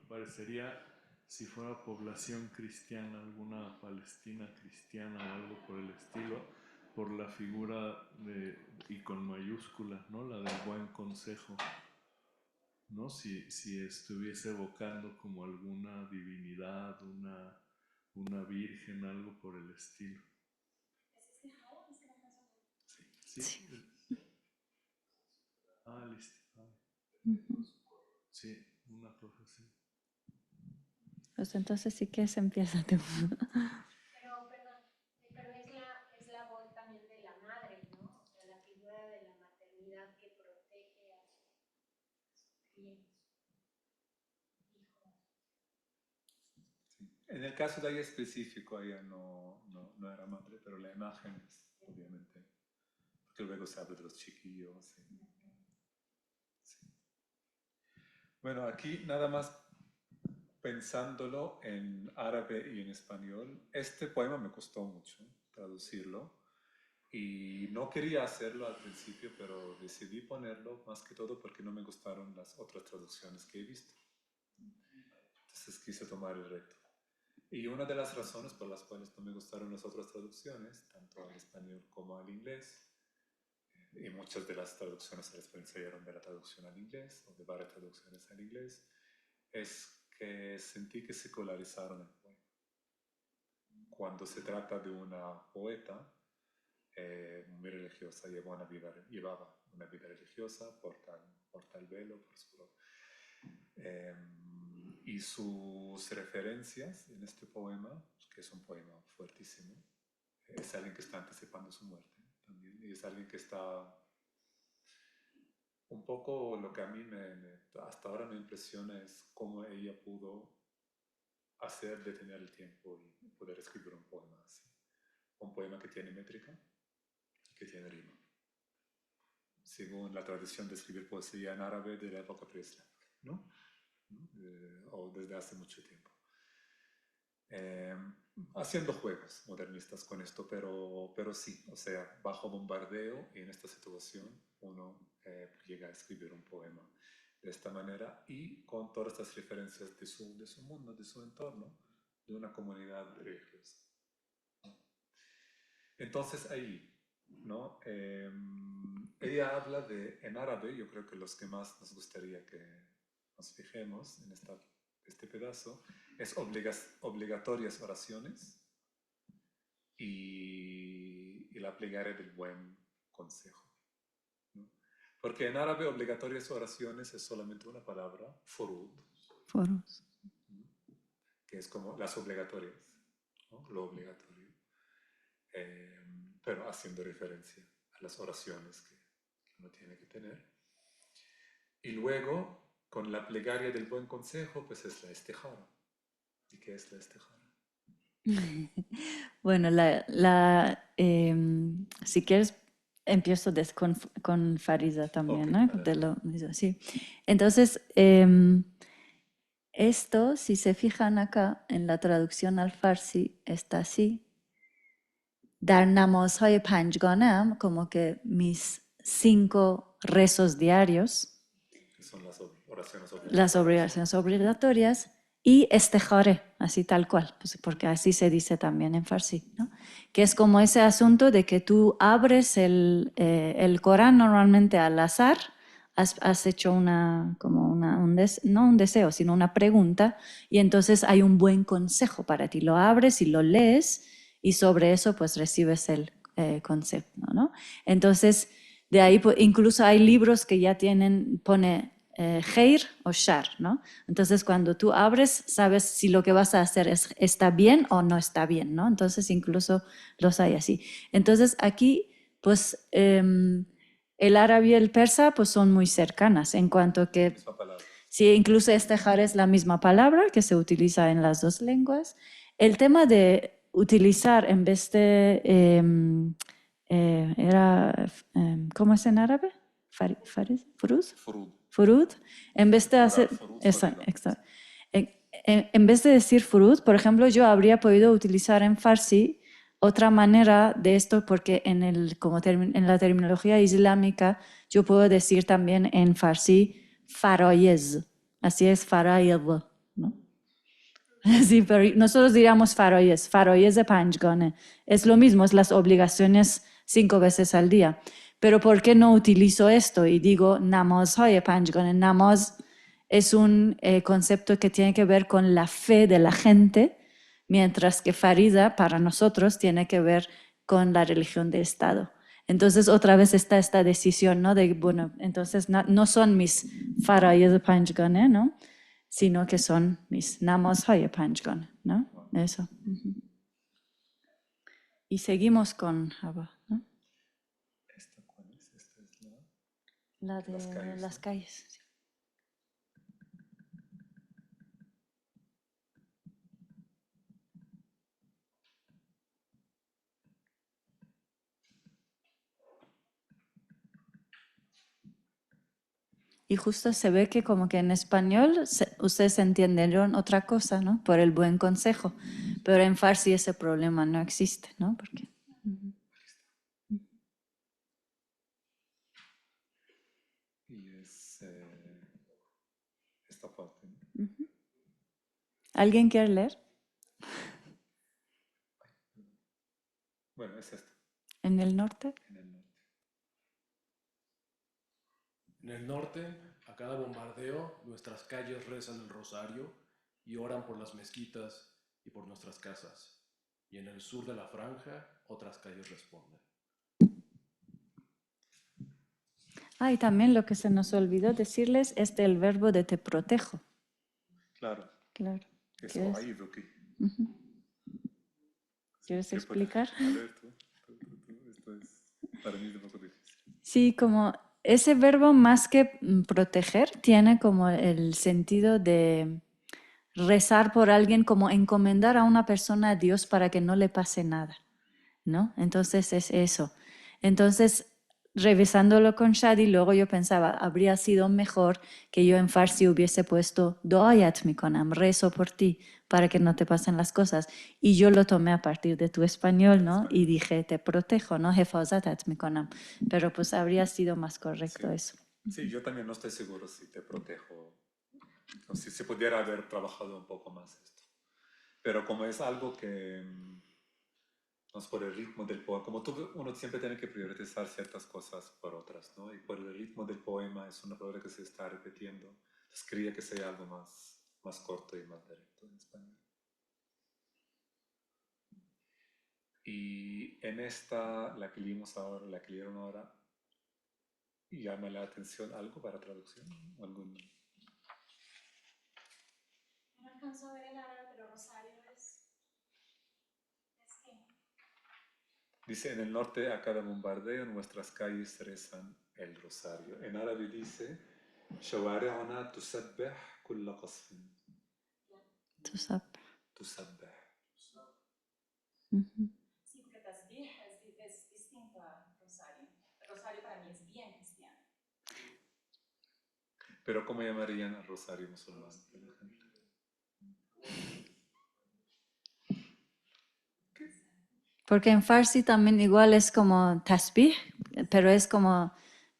parecería si fuera población cristiana, alguna Palestina cristiana o algo por el estilo, por la figura y con mayúscula, ¿no? La del buen consejo, ¿no? Si estuviese evocando como alguna divinidad, una virgen, algo por el estilo. Sí. Listo. Sí, una cosa así. Pues entonces sí que se empieza tú. Pero es la voz también de la madre, ¿no? O sea, la figura de la maternidad que protege a sus clientes, hijos. En el caso de ella específico, ella no era madre, pero la imagen es, obviamente, porque luego se habla de los chiquillos. Sí. Bueno, aquí nada más pensándolo en árabe y en español, este poema me costó mucho traducirlo y no quería hacerlo al principio, pero decidí ponerlo más que todo porque no me gustaron las otras traducciones que he visto. Entonces quise tomar el reto. Y una de las razones por las cuales no me gustaron las otras traducciones, tanto al español como al inglés, y muchas de las traducciones al español salieron de la traducción al inglés, o de varias traducciones al inglés, es que sentí que secularizaron el poema. Cuando se trata de una poeta muy religiosa, llevaba una vida religiosa, porta el velo, por su y sus referencias en este poema, que es un poema fuertísimo, es alguien que está anticipando su muerte también, y es alguien que está un poco, lo que a mí hasta ahora me impresiona es cómo ella pudo hacer detener el tiempo y poder escribir un poema así. Un poema que tiene métrica y que tiene rima, según la tradición de escribir poesía en árabe de la época preislámica, ¿no? O desde hace mucho tiempo. Haciendo juegos modernistas con esto, pero sí, o sea, bajo bombardeo y en esta situación uno llega a escribir un poema de esta manera y con todas estas referencias de su mundo, de su entorno, de una comunidad religiosa. Entonces ahí, ¿no? Ella habla en árabe, yo creo que los que más nos gustaría que nos fijemos en este pedazo, es obligatorias oraciones y la plegaria del buen consejo, ¿no? Porque en árabe obligatorias oraciones es solamente una palabra, furud, que es como las obligatorias, ¿no? Lo obligatorio, pero haciendo referencia a las oraciones que uno tiene que tener. Y luego, con la plegaria del buen consejo, pues es la istijara. ¿Y qué es la istijara? Bueno, si quieres, empiezo con Farisa también, Okay, ¿no? Sí. Entonces, esto, si se fijan acá, en la traducción al farsi, está así. Dar namazhay panjganam, como que mis 5 rezos diarios, que son las oraciones obligatorias. Las obligaciones obligatorias, y estejare, así tal cual, pues porque así se dice también en farsi, ¿no? Que es como ese asunto de que tú abres el Corán normalmente al azar, has hecho no un deseo, sino una pregunta, y entonces hay un buen consejo para ti. Lo abres y lo lees, y sobre eso pues recibes el concepto, ¿no? Entonces, de ahí incluso hay libros que ya pone Heir o Shar, ¿no? Entonces, cuando tú abres, sabes si lo que vas a hacer está bien o no está bien, ¿no? Entonces, incluso los hay así. Entonces, aquí, pues, el árabe y el persa, pues, son muy cercanas en cuanto que... Sí, incluso estehar es la misma palabra que se utiliza en las dos lenguas. El tema de utilizar en vez de... ¿cómo es en árabe? Furud, en vez de hacer, en vez de decir furud, por ejemplo, yo habría podido utilizar en farsi otra manera de esto, porque en la terminología islámica yo puedo decir también en farsi faroyez, así es farayed, ¿no? Sí, pero nosotros diríamos faroyez de panchgane. Es lo mismo, es las obligaciones 5 veces al día. Pero ¿por qué no utilizo esto y digo namazhay panchgane? Namaz es un concepto que tiene que ver con la fe de la gente, mientras que Farida para nosotros tiene que ver con la religión de Estado. Entonces otra vez está esta decisión, ¿no? De, bueno, entonces no son mis farayez de panchgane, ¿no? Sino que son mis namazhay panchgane, ¿no? Eso. Y seguimos con Abba, ¿no? ¿Esta cuál es? Esta es La de calles, las ¿no? calles. Sí. Y justo se ve que como que en español ustedes entendieron otra cosa, ¿no? Por el buen consejo. Pero en farsi ese problema no existe, ¿no? Porque... Y es esta parte, ¿no? ¿Alguien quiere leer? Bueno, es esto, ¿En el norte? en el norte. En el norte, a cada bombardeo, nuestras calles rezan el rosario y oran por las mezquitas y por nuestras casas. Y en el sur de la franja, otras calles responden. Ah, y también lo que se nos olvidó decirles es del verbo de te protejo. Claro, Claro. es ¿Quieres? oído, ¿qué? ¿Quieres ¿Qué explicar? A ver, tú. Esto es para mí un poco difícil. Sí, como ese verbo más que proteger tiene como el sentido de rezar por alguien, como encomendar a una persona a Dios para que no le pase nada, ¿no? Entonces es eso. Entonces, revisándolo con Shadi, luego yo pensaba, habría sido mejor que yo en farsi hubiese puesto Doayat mikonam, rezo por ti para que no te pasen las cosas. Y yo lo tomé a partir de tu español, ¿no? Y dije, te protejo, ¿no? Hefazatat mikonam. Pero pues habría sido más correcto Sí. eso. Sí, yo también no estoy seguro si te protejo, o si se pudiera haber trabajado un poco más esto. Pero como es algo que no es por el ritmo del poema, como uno siempre tiene que priorizar ciertas cosas por otras, ¿no? Y por el ritmo del poema es una palabra que se está repitiendo. Entonces quería que sea algo más corto y más directo en español. Y en esta, la que leímos ahora, la que leyeron ahora, llama la atención algo para traducción, algún... No alcanzo a ver el árabe, pero rosario es qué. Dice, en el norte a cada bombardeo nuestras calles rezan el rosario. En árabe dice, شوارعنا تسبح كل قصف. Tú sabes. تسبح. Sí, porque tasbih es distinto a rosario. El rosario para mí es bien cristiano. Pero ¿cómo llamarían al rosario musulmán? Porque en farsi también igual es como tasbih,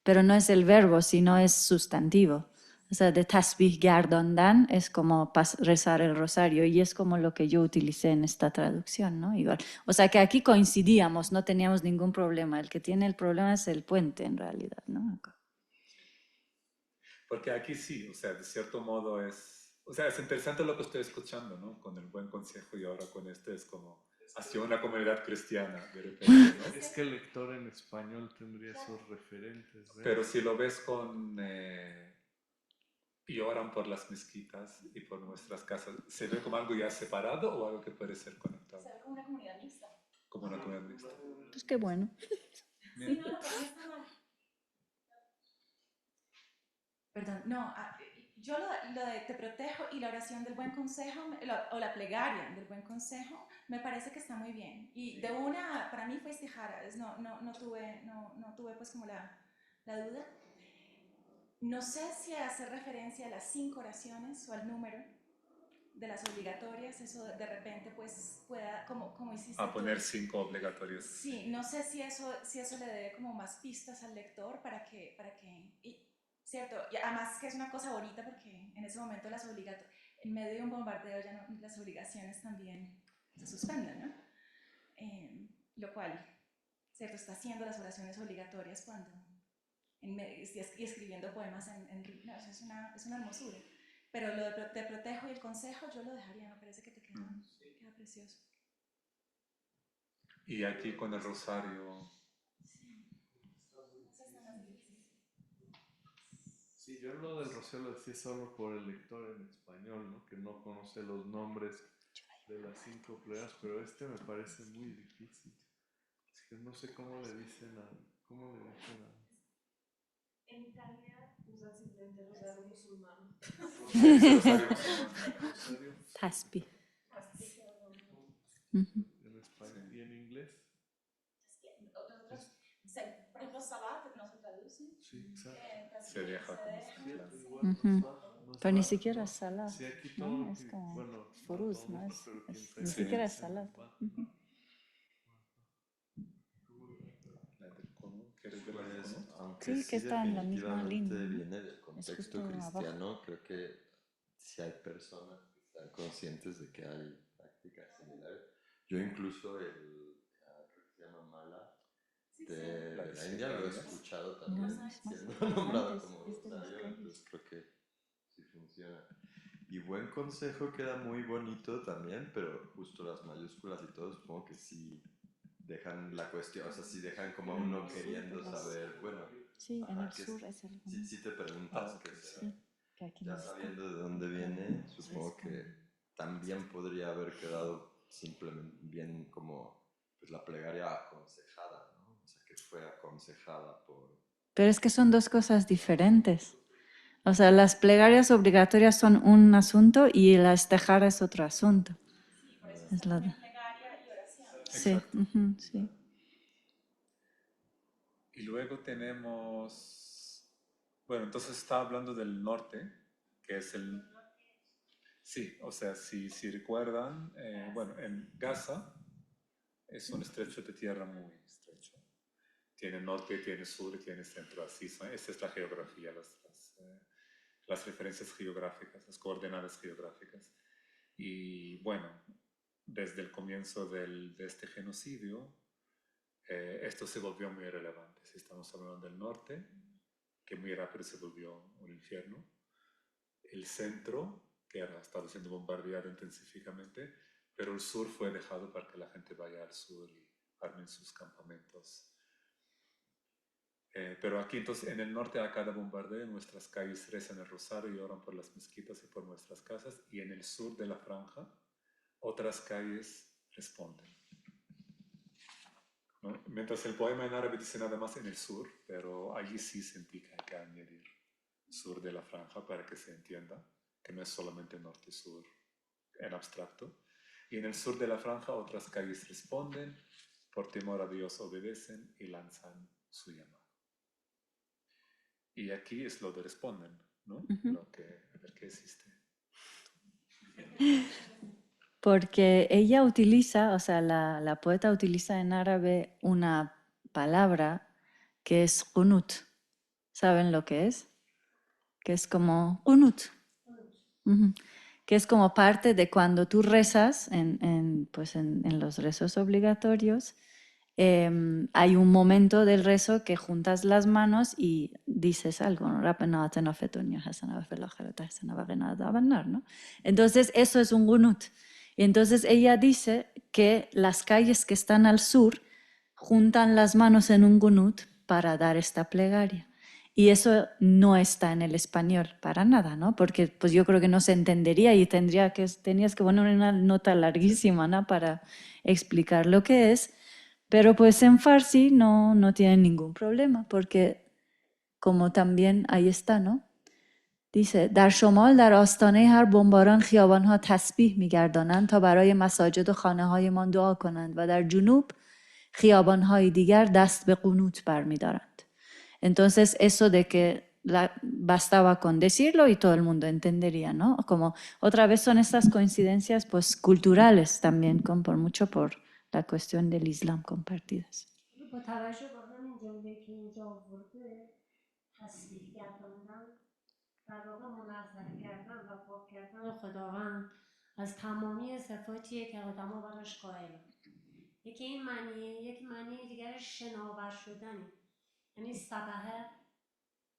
pero no es el verbo, sino es sustantivo. O sea, de tasbih gardondan es como rezar el rosario y es como lo que yo utilicé en esta traducción, ¿no? Igual. O sea, que aquí coincidíamos, no teníamos ningún problema. El que tiene el problema es el puente en realidad, ¿no? Porque aquí sí, o sea, de cierto modo o sea, es interesante lo que estoy escuchando, ¿no? Con el buen consejo y ahora con este es como hacia una comunidad cristiana, de repente, ¿no? Es que el lector en español tendría esos referentes, ¿ves? Pero si lo ves con... y oran por las mezquitas y por nuestras casas, ¿se ve como algo ya separado o algo que puede ser conectado? Se ve como una comunidad mixta. Como una comunidad mixta. Pues qué bueno. Sí, no, para mí está mal. Perdón, no, yo lo de te protejo y la oración del buen consejo, o la plegaria del buen consejo, me parece que está muy bien. Y de una, para mí fue istijara, no tuve pues como la duda. No sé si hace referencia a las 5 oraciones o al número, de las obligatorias, eso de repente pues pueda, como hiciste A poner tú. 5 obligatorios. Sí, no sé si eso le dé como más pistas al lector para que cierto, y además que es una cosa bonita porque en ese momento en medio de un bombardeo ya no, las obligaciones también se suspenden, ¿no? Lo cual, cierto, está haciendo las oraciones obligatorias cuando y escribiendo poemas no, es una hermosura. Pero lo de te protejo y el consejo yo lo dejaría, me parece que te queda precioso. Y aquí con el rosario. Sí, yo lo del rosario lo decía solo por el lector en español, ¿no? Que no conoce los nombres de las 5 plegarias, pero me parece muy difícil. Es que no sé cómo le dicen En Italia usan simplemente rosario musulmán. Tasbih. En español y en inglés. Por ejemplo, Salat no se traduce. Sí, exacto. Se deja Pero ni siquiera es salat, Sí, aquí ¿no? todo, Es como bueno, furuz, ¿no? pero Ni siquiera es salat. Pues, aunque Sí, que está en la misma definitivamente línea, ¿no? viene del contexto justo cristiano, creo que si hay personas que están conscientes de que hay prácticas similares. Yo incluso creo que se llama Mala, de la India, lo he escuchado también siendo nombrado como rosario, entonces creo que sí funciona. Y buen consejo queda muy bonito también, pero justo las mayúsculas y todo, supongo que sí dejan la cuestión, o sea, sí dejan como a uno queriendo saber, bueno, sí, en el sur es el si te preguntas qué será. que aquí Ya no sabiendo de dónde viene, supongo que también podría haber quedado simplemente bien como pues, la plegaria aconsejada, ¿no? O sea, que fue aconsejada por... Pero es que son dos cosas diferentes. O sea, las plegarias obligatorias son un asunto y la estejara es otro asunto. Sí, por eso es la plegaria y oración. Sí, sí. Y luego tenemos, bueno, entonces está hablando del norte, que es el... Sí, o sea, si recuerdan, bueno, en Gaza es un estrecho de tierra muy estrecho. Tiene norte, tiene sur y tiene centro, así son. Esa es la geografía, las referencias geográficas, las coordenadas geográficas. Y bueno, desde el comienzo de este genocidio, esto se volvió muy relevante. Si estamos hablando del norte, que muy rápido se volvió un infierno. El centro, que ha estado siendo bombardeado intensivamente, pero el sur fue dejado para que la gente vaya al sur y armen sus campamentos. Pero aquí entonces en el norte a cada bombardeo nuestras calles rezan el rosario y oran por las mezquitas y por nuestras casas, y en el sur de la franja otras calles responden, ¿no? Mientras el poema en árabe dice nada más en el sur, pero allí sí sentí que hay que añadir sur de la franja para que se entienda que no es solamente norte-sur en abstracto. Y en el sur de la franja otras calles responden, por temor a Dios obedecen y lanzan su llamada. Y aquí es lo de responden, ¿no? Lo que, a ver qué existe. Porque ella utiliza, o sea, la poeta utiliza en árabe una palabra que es qunut. ¿Saben lo que es? Que es como qunut. Que es como parte de cuando tú rezas en los rezos obligatorios. Hay un momento del rezo que juntas las manos y dices algo, ¿no? Entonces eso es un qunut. Y entonces ella dice que las calles que están al sur juntan las manos en un qunut para dar esta plegaria. Y eso no está en el español para nada, ¿no? Porque pues yo creo que no se entendería y tenías que poner una nota larguísima, ¿no? Para explicar lo que es. Pero pues en Farsi no tienen ningún problema, porque como también ahí está, ¿no? Dice, در شمال در آستانه هر بمباران خیابانها تسبیح می‌گردانند تا برای مساجد و خانه‌هایمان دعا کنند و در جنوب خیابان‌های دیگر دست به قنوت برمی‌دارند. Entonces eso de que bastaba con decirlo y todo el mundo entendería, ¿no? Como otra vez son estas coincidencias pues culturales también, por mucho por la cuestión del Islam compartidas. با توجه به همین جمله که اینجا آورده تسبیح گرداندن در واقع منزه کردن و پاک کردن خداوند از تمامی صفاتیه که آدم‌ها براش قائلن. یکی این معنیه، یک معنی دیگرش شناور شدنه. یعنی سبحه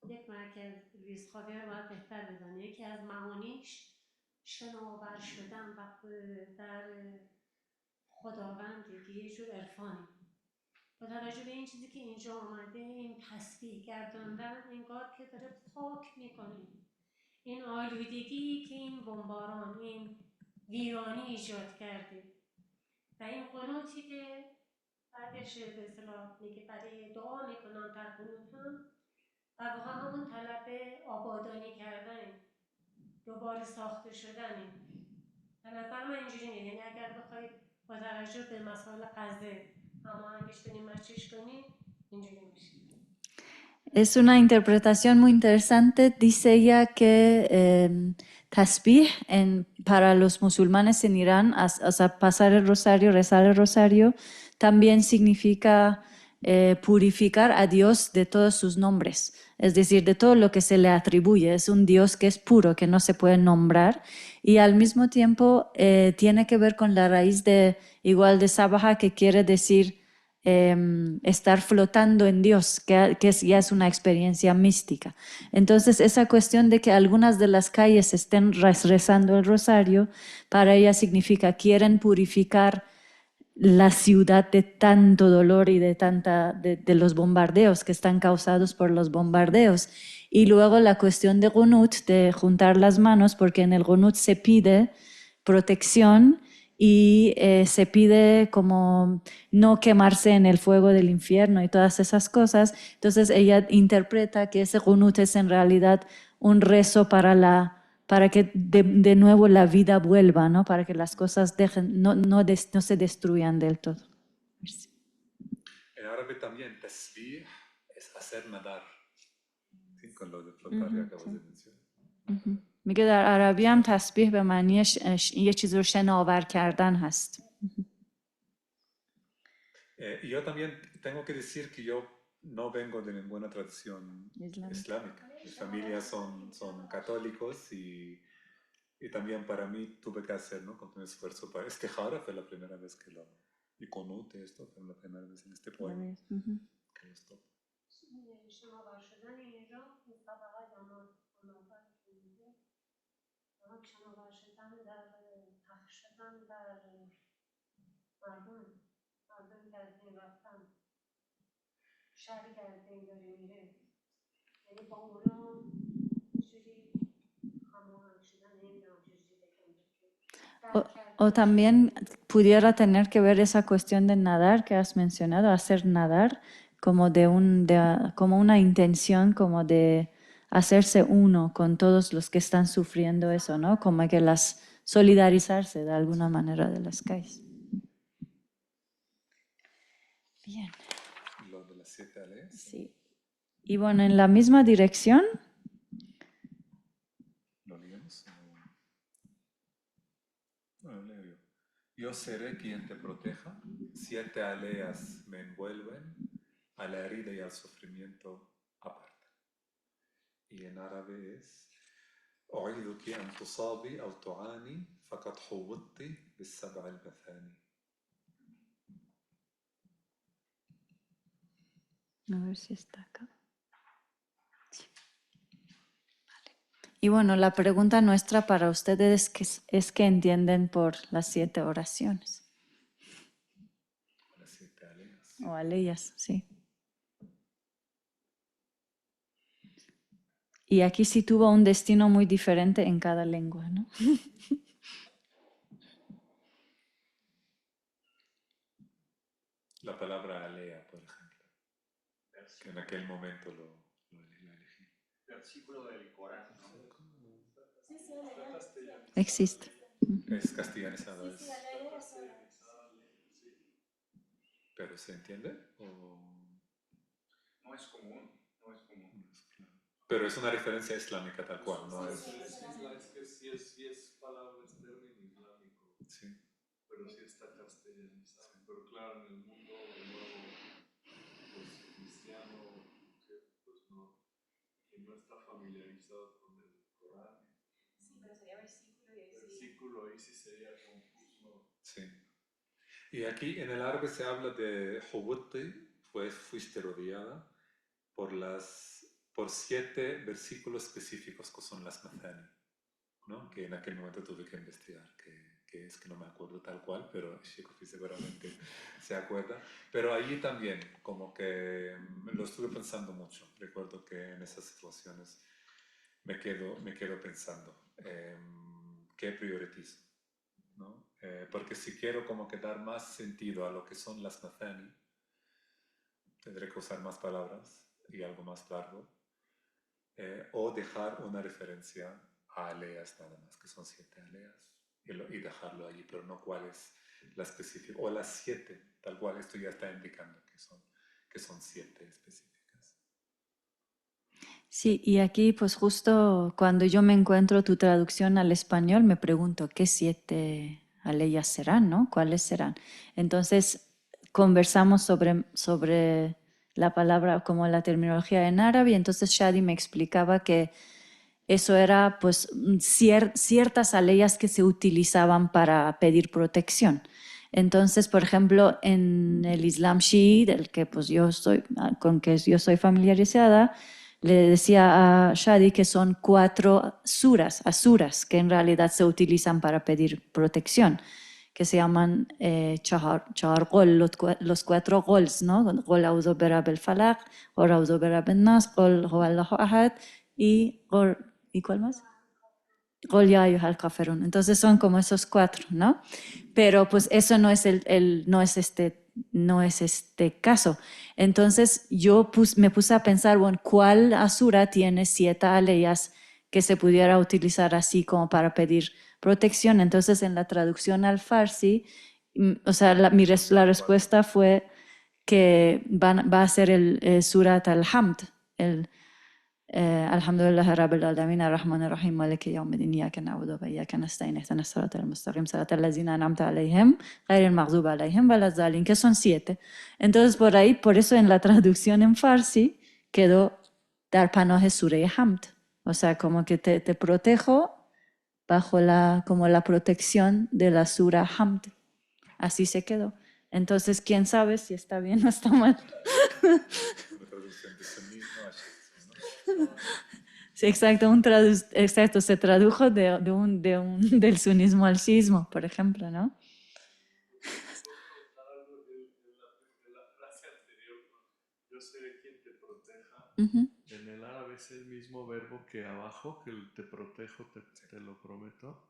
یک مرکز ریز خاویر باید بهتر بدانه. یکی از معانیش شناور شدن و در خداوند یه جور عرفانی. با توجه به این چیزی که اینجا آمده، این تسبیح گرداندن انگار که داره پاک میکنه این آلودگی که این بمباران، این ویرانی ایجاد کرده و این قنوتی که بعدش به اصطلاح میگه برای دعا میکنن در قنوت هم در واقع همون طلب آبادانی کردن، دوباره ساخته شدنه. به نظر من اینجوری میاد، یعنی اگر بخواید با توجه به مسائل غزه هماهنگش کنیم، مچش کنیم، اینجوری میشه. Es una interpretación muy interesante. Dice ella que tasbih para los musulmanes en Irán, o sea, pasar el rosario, rezar el rosario, también significa purificar a Dios de todos sus nombres, es decir, de todo lo que se le atribuye. Es un Dios que es puro, que no se puede nombrar, y al mismo tiempo tiene que ver con la raíz de igual de sabaha, que quiere decir estar flotando en Dios, que ya es una experiencia mística. Entonces esa cuestión de que algunas de las calles estén rezando el rosario, para ella significa quieren purificar la ciudad de tanto dolor y de los bombardeos que están causados por los bombardeos. Y luego la cuestión de Gunut, de juntar las manos, porque en el Gunut se pide protección y se pide como no quemarse en el fuego del infierno y todas esas cosas. Entonces ella interpreta que ese Gunut es en realidad un rezo para que de nuevo la vida vuelva, ¿no? Para que las cosas no se destruyan del todo. Merci. En árabe también tasbih es hacer nadar. ¿Sí? Con lo de flotar que acabas de mencionar. میگه در عربی هم تسبیح به معنی یه چیز رو شناور کردن هست. Yo también tengo que decir que yo no vengo de ninguna tradición islámica. Mis familias son católicos y también para mí tuve que hacer, ¿no? Con un esfuerzo para Istihara fue la primera vez que lo... Y Qunut, esto fue la primera vez en este poema que lo toco. شناور شدن در پخش شدن در مردم که از این رفتن شهری که از این داره میره، یعنی با اونا جوری هماهنگ شدن نمیدونم چجوری O también pudiera tener que ver esa cuestión de nadar que has mencionado, hacer nadar como como una intención como de hacerse uno con todos los que están sufriendo eso, ¿no? Como que solidarizarse de alguna manera de las calles. Bien. Lo de las 7 aleas. Sí. Y bueno, en la misma dirección. ¿Lo leemos? Bueno, leo yo. Yo seré quien te proteja, 7 aleas me envuelven, a la herida y al sufrimiento aparta. Y en árabe es أعيذك أن تصابي أو تعاني فقد حوطت بالسبع المثاني. A ver si está acá. Sí. Vale. Y bueno, la pregunta nuestra para ustedes es ¿qué entienden por las 7 oraciones? Las 7 aleas. O aleyas, sí. Y aquí sí tuvo un destino muy diferente en cada lengua, ¿no? La palabra alea, por ejemplo, que en aquel momento lo elegí. Versículo del Corán, ¿no? Existe. Es castellanizado. ¿Pero se entiende? ¿O? No es común, no es común. Pero es una referencia islámica tal cual, ¿no? Es que sí es palabra, es término islámico, Sí. pero sí está castellanizado. Pero claro, en el mundo nuevo, pues cristiano, que pues no, quien no está familiarizado con el Corán, Sí, pero sería versículo y ahí sí. versículo ahí sí sería confuso. Sí. Y aquí en el árabe se habla de Hubutti, pues fuiste rodeada por 7 versículos específicos que son las Mathani, ¿no? Que en aquel momento tuve que investigar, que es que no me acuerdo tal cual, pero Shikofi seguramente se acuerda. Pero allí también, como que lo estuve pensando mucho. Recuerdo que en esas situaciones me quedo pensando, ¿qué priorizo? ¿No? Porque si quiero como que dar más sentido a lo que son las Mathani, tendré que usar más palabras y algo más largo, o dejar una referencia a aleas nada más, que son 7 aleas, y dejarlo allí, pero no cuál es la específica, o las 7, tal cual esto ya está indicando que son 7 específicas. Sí, y aquí pues justo cuando yo me encuentro tu traducción al español me pregunto qué 7 aleyas serán, ¿no? ¿Cuáles serán? Entonces conversamos sobre la palabra como la terminología en árabe y entonces Shadi me explicaba que eso era pues ciertas aleyas que se utilizaban para pedir protección. Entonces, por ejemplo, en el Islam Shi'i, con que yo soy familiarizada, le decía a Shadi que son 4 asuras, que en realidad se utilizan para pedir protección, que se llaman chahar gol, los 4 gols, ¿no? Gol a'udhu birabbil falaq, gol a'udhu birabbin nas, gol huwallahu ahad y gol, ¿y cuál más? Gol ya ayyuhal kafirun. Entonces son como esos 4, ¿no? Pero pues eso no es no es este caso. Entonces yo me puse a pensar, bueno, ¿cuál asura tiene 7 aleyas que se pudiera utilizar así como para pedir protección? Entonces en la traducción al farsi, o sea, la respuesta fue que va a ser el surat al-Hamd, alhamdulillah rabbil alamin arrahman arrahim maliki yawmiddin iyyaka na'budu wa iyyaka nasta'in ihdinas siratal mustaqim siratal ladzina an'amta alaihim ghayril maghdubi alaihim waladdallin, que son 7. Entonces por eso en la traducción en farsi quedó dar panoje sure hamd, o sea, como que te protejo bajo como la protección de la sura hamd. Así se quedó. Entonces, ¿quién sabe si está bien o está mal? Sí, exacto, exacto, se tradujo del sunismo al sismo, por ejemplo, ¿no? De la frase anterior, yo seré quien te proteja. En el árabe es el mismo verbo que abajo, que el te protejo, te lo prometo.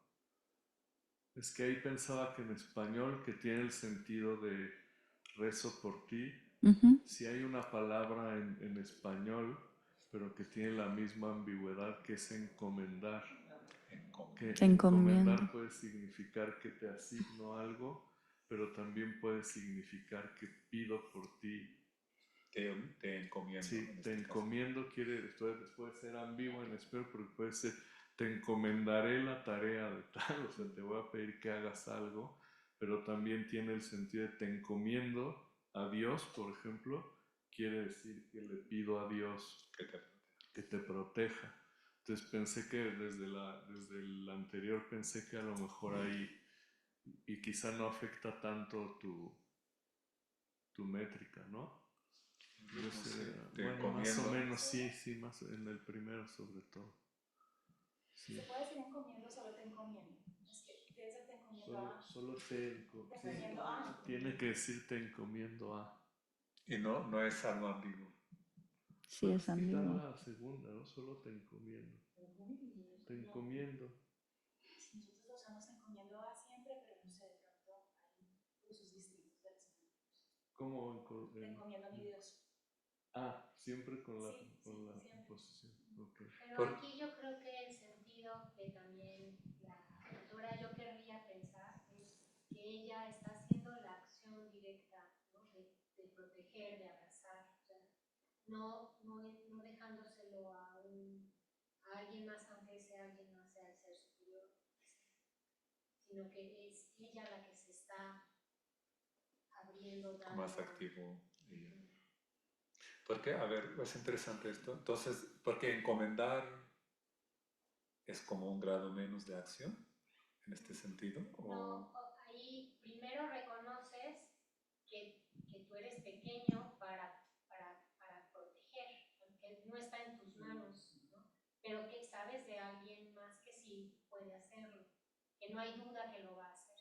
Es que ahí pensaba que en español, que tiene el sentido de rezo por ti, si hay una palabra en español, pero que tiene la misma ambigüedad, que es encomendar. Que encomendar puede significar que te asigno algo, pero también puede significar que pido por ti. Te encomiendo. Sí, te encomiendo puede ser ambiguo en español, pero puede ser te encomendaré la tarea de tal, o sea, te voy a pedir que hagas algo, pero también tiene el sentido de te encomiendo a Dios, por ejemplo, quiere decir que le pido a Dios que te proteja. Entonces pensé que desde el anterior pensé que a lo mejor ahí, y quizá no afecta tanto tu métrica, ¿no? Bueno, más o menos sí, más en el primero sobre todo. Sí. ¿Se puede decir encomiendo o solo te encomiendo? Es que debe ser te encomiendo a. Solo te encomiendo a. Tiene que decir te encomiendo a. Y no es algo ambiguo. Sí, es ambiguo. Quitar la segunda, ¿no? Solo te encomiendo. Te encomiendo. Si nosotros lo usamos encomiendo a siempre, pero no sé, de pronto hay usos distintos de las palabras. ¿Cómo? Te encomiendo a mi Dios. Siempre con la siempre. posición. Okay. Pero aquí yo creo que el sentido que también la autora yo querría pensar es que ella está haciendo la acción directa, ¿no? de proteger, de abrazar, o sea, no dejándoselo a un alguien más, aunque ese alguien más sea el ser superior, sino que es ella la que se está abriendo, dando. Más activo. ¿Por qué? A ver, es interesante esto. Entonces, ¿por qué encomendar es como un grado menos de acción en este sentido? No, ahí primero reconoces que tú eres pequeño para proteger, porque no está en tus manos, ¿no? Pero que sabes de alguien más que sí puede hacerlo, que no hay duda que lo va a hacer.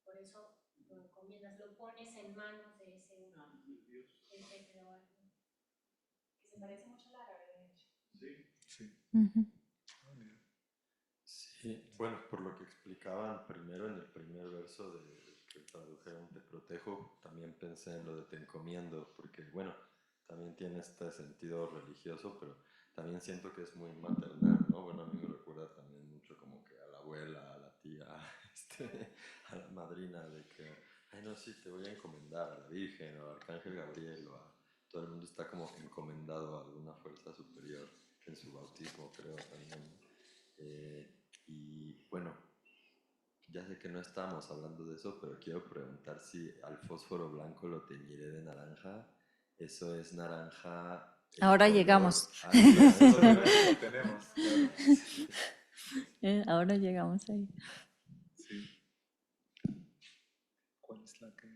Por eso lo encomiendas, lo pones en manos de ese creador. Que se parece mucho al árabe, de hecho. Sí. Sí, bueno, por lo que explicaban primero en el primer verso de que tradujeron Te protejo, también pensé en lo de Te encomiendo, porque bueno, también tiene este sentido religioso, pero también siento que es muy maternal, ¿no? Bueno, a mí me recuerda también mucho como que a la abuela, a la tía, a la madrina, de que, ay no, sí, te voy a encomendar a la Virgen o al Arcángel Gabriel o a... Todo el mundo está como encomendado a alguna fuerza superior en su bautismo, creo también. Y bueno, ya sé que no estábamos hablando de eso, pero quiero preguntar si al fósforo blanco lo teñiré de naranja. Eso es naranja. Ahora color... llegamos. Lo tenemos. Ahora llegamos ahí. Sí. ¿Cuál es la que...?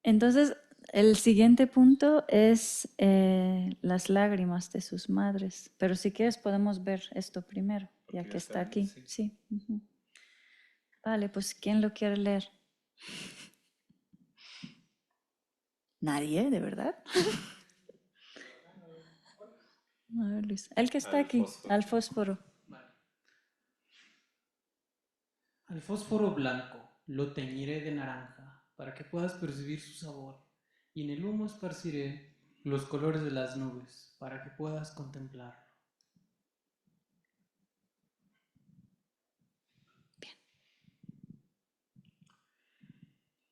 Entonces, el siguiente punto es las lágrimas de sus madres. Pero si quieres podemos ver esto primero, ya que está aquí. Sí. Vale, pues ¿quién lo quiere leer? ¿Nadie, de verdad? A ver, Luis. El que está aquí, al fósforo. Vale. Al fósforo blanco lo teñiré de naranja para que puedas percibir su sabor, y en el humo esparciré los colores de las nubes para que puedas contemplarlo.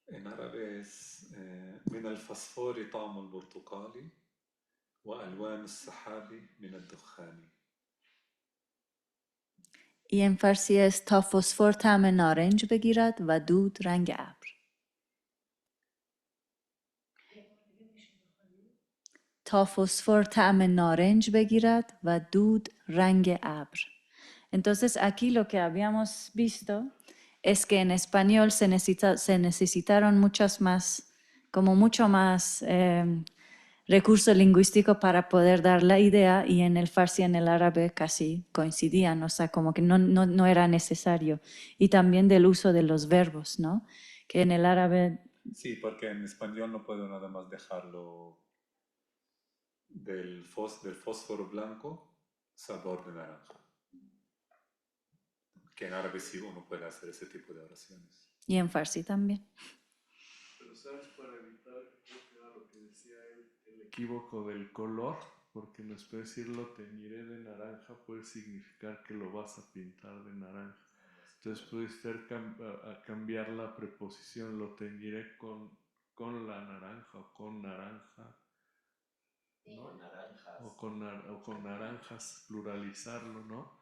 En árabe es من الفسفور طعم البرتقالي وألوان السحاب من الدخان. Y en farsi es تا فسفر طعم نارنج بگیرد و دود رنگ ابر. تا فسفر طعم نارنج بگیرد و دود رنگ ابر. Entonces aquí lo que habíamos visto es que en español se necesitaron mucho más recurso lingüístico para poder dar la idea, y en el farsi y en el árabe casi coincidían, o sea, como que no era necesario. Y también del uso de los verbos, ¿no? Que en el árabe... Sí, porque en español no puedo nada más dejarlo del fósforo blanco, sabor de naranja. Que en árabe sí uno puede hacer ese tipo de oraciones. Y en farsi también. Pero sabes, para evitar, creo que era lo que decía él, el equívoco del color, porque en vez de decir lo teñiré de naranja puede significar que lo vas a pintar de naranja. Entonces puedes cambiar la preposición, lo teñiré con la naranja o con naranja, ¿no? O con naranjas, pluralizarlo, ¿no?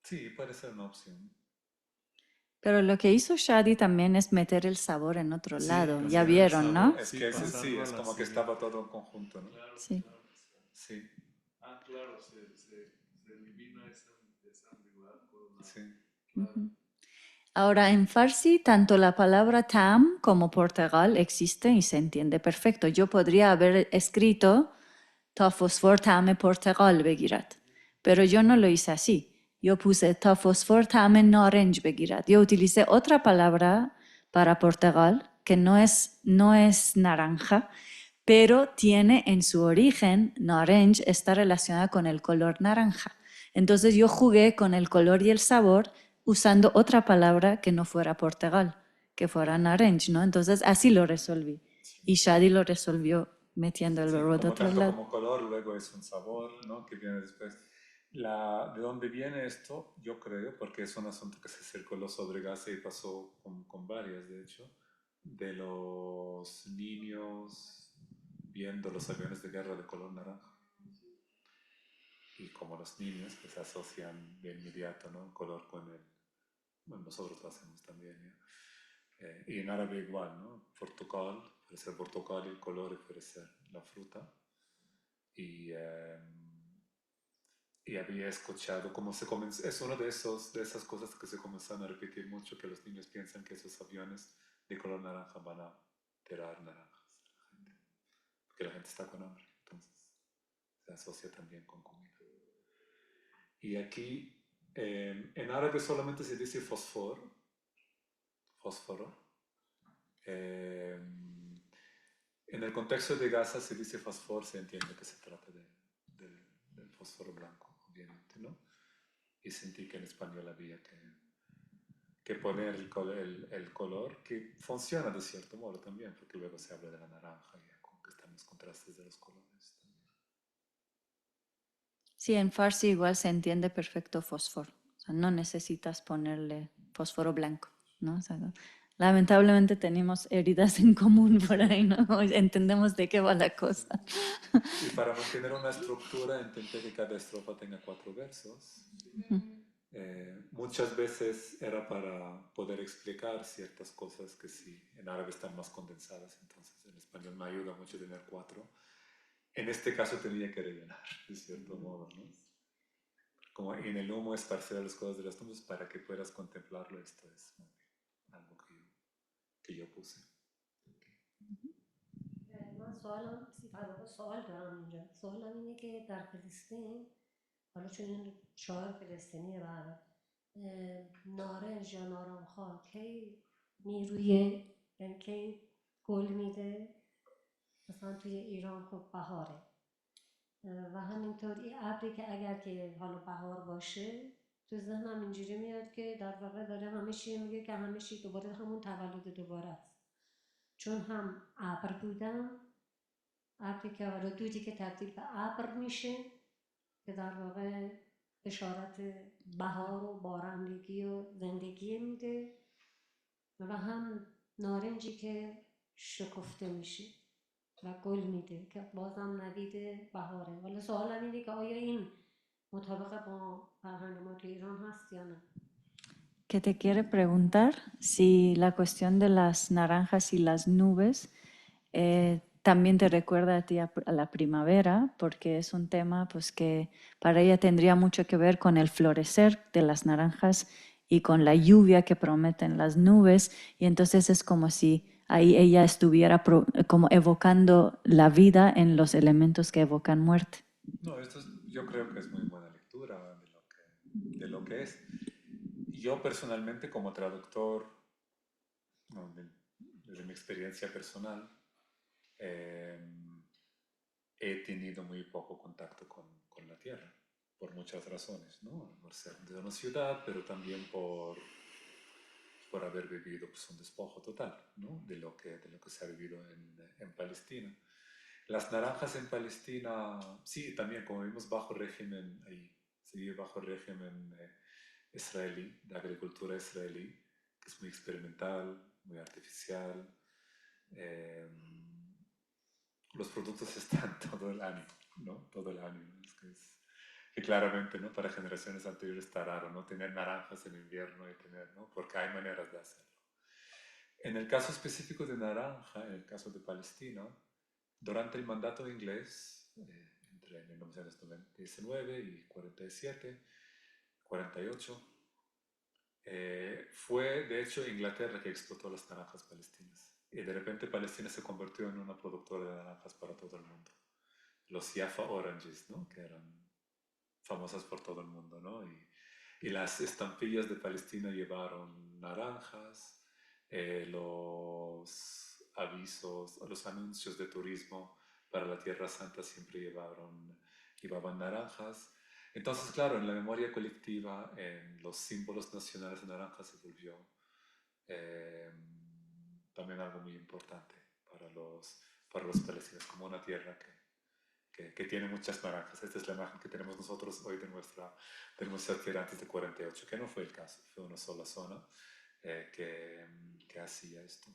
Sí, puede ser una opción. Pero lo que hizo Shadi también es meter el sabor en otro lado. Ya vieron, ¿no? Es que es como que estaba todo en conjunto, ¿no? Claro, sí. Claro. Sí. Ah, claro, se elimina esa ambigüedad por una... Sí. Claro. Ahora, en farsi, tanto la palabra tam como Portugal existe y se entiende perfecto. Yo podría haber escrito تا فسفر طعم پرتقال بگیرد. Pero yo no lo hice así. Yo puse تا فسفر طعم نارنج بگیرد. Yo utilicé otra palabra para Portugal que no es naranja, pero tiene en su origen, naranj está relacionada con el color naranja. Entonces yo jugué con el color y el sabor usando otra palabra que no fuera Portugal, que fuera naranj, ¿no? Entonces así lo resolví. Y Shadi lo resolvió metiendo el verbo de otro lado. Como color, luego es un sabor, ¿no? Que viene después. ¿De dónde viene esto? Yo creo, porque es un asunto que se circuló sobre Gaza y pasó con varias, de hecho, de los niños viendo los aviones de guerra de color naranja. y como los niños pues asocian de inmediato, ¿no?, el color con el... Bueno, nosotros lo hacemos también, ¿ya? Y en árabe igual, ¿no? Portugal, puede ser portugal y el color y puede ser la fruta. Y había escuchado cómo se comenzó, es una de esas cosas que se comenzaron a repetir mucho, que los niños piensan que esos aviones de color naranja van a tirar naranjas a la gente, porque la gente está con hambre, entonces se asocia también con comida. Y aquí en árabe solamente se dice fósforo. En el contexto de Gaza se dice fósforo, se entiende que se trata del fósforo blanco, obviamente, ¿no? Y sentí que en español había que poner el color, que funciona de cierto modo también, porque luego se habla de la naranja y como que están los contrastes de los colores también. Sí, en farsi igual se entiende perfecto fósforo. O sea, no necesitas ponerle fósforo blanco, ¿no? O sea, lamentablemente tenemos heridas en común por ahí, ¿no? Entendemos de qué va la cosa. Y para mantener una estructura intenté que cada estrofa tenga 4 versos. Muchas veces era para poder explicar ciertas cosas que sí, en árabe están más condensadas, entonces en español me ayuda mucho tener 4. En este caso tenía que rellenar, de cierto modo, ¿no? Como en el humo esparcer las cosas de las nubes para que puedas contemplarlo, esto es algo que yo puse. من سوال دارم اینجا. سوالم اینه که در فلسطین، حالا چون این شاعر فلسطینیه برات، نارنج یا نارنخال کی نیروی، یعنی کی گل میده؟ مثلا توی ایران خب بهاره و همینطور این ابری که اگر که حالا بهار باشه، تو ذهنم اینجوری میاد که در واقع داره همه چی میگه که همه چی دوباره همون تولد دوباره است، چون هم ابر بودن، ابری که حالا دودی که تبدیل به ابر میشه که در واقع بشارت بهار و بارندگی و زندگی میده، و هم نارنجی که شکفته میشه و گل میده که بازم نوید بهاره. ولی سوالم اینه که آیا این مطابق با فرهنگ ما تو ایران هست یا نه؟ Que te quiere preguntar si la cuestión de las naranjas y las nubes también te recuerda a ti a la primavera, porque es un tema pues, que para ella tendría mucho que ver con el florecer de las naranjas y con la lluvia que prometen las nubes, y entonces es como si ahí ella estuviera como evocando la vida en los elementos que evocan muerte. No, yo creo que es muy buena lectura de lo que es. Yo personalmente como traductor, no, desde mi experiencia personal, he tenido muy poco contacto con la tierra, por muchas razones, ¿no? Por ser de una ciudad, pero también por haber vivido pues, un despojo total, ¿no?, de lo que se ha vivido en Palestina. Las naranjas en Palestina, sí, también como vimos bajo régimen, ahí se vive bajo régimen israelí, de agricultura israelí, que es muy experimental, muy artificial. Los productos están todo el año, ¿no? Todo el año. Que claramente, ¿no?, para generaciones anteriores está raro, ¿no?, tener naranjas en invierno y tener, ¿no?, porque hay maneras de hacerlo. En el caso específico de naranja, en el caso de Palestina, durante el mandato inglés, entre 1919 y 47, 48, fue de hecho Inglaterra que explotó las naranjas palestinas. Y de repente Palestina se convirtió en una productora de naranjas para todo el mundo. Los Jaffa Oranges, ¿no?, que eran famosas por todo el mundo, ¿no? Y las estampillas de Palestina llevaron naranjas, los avisos, los anuncios de turismo para la Tierra Santa siempre llevaban naranjas. Entonces, claro, en la memoria colectiva, en los símbolos nacionales de naranja se volvió también algo muy importante para los palestinos, como una tierra que tiene muchas naranjas. Esta es la imagen que tenemos nosotros hoy de nuestra tierra antes de 48, que no fue el caso, fue una sola zona que hacía esto.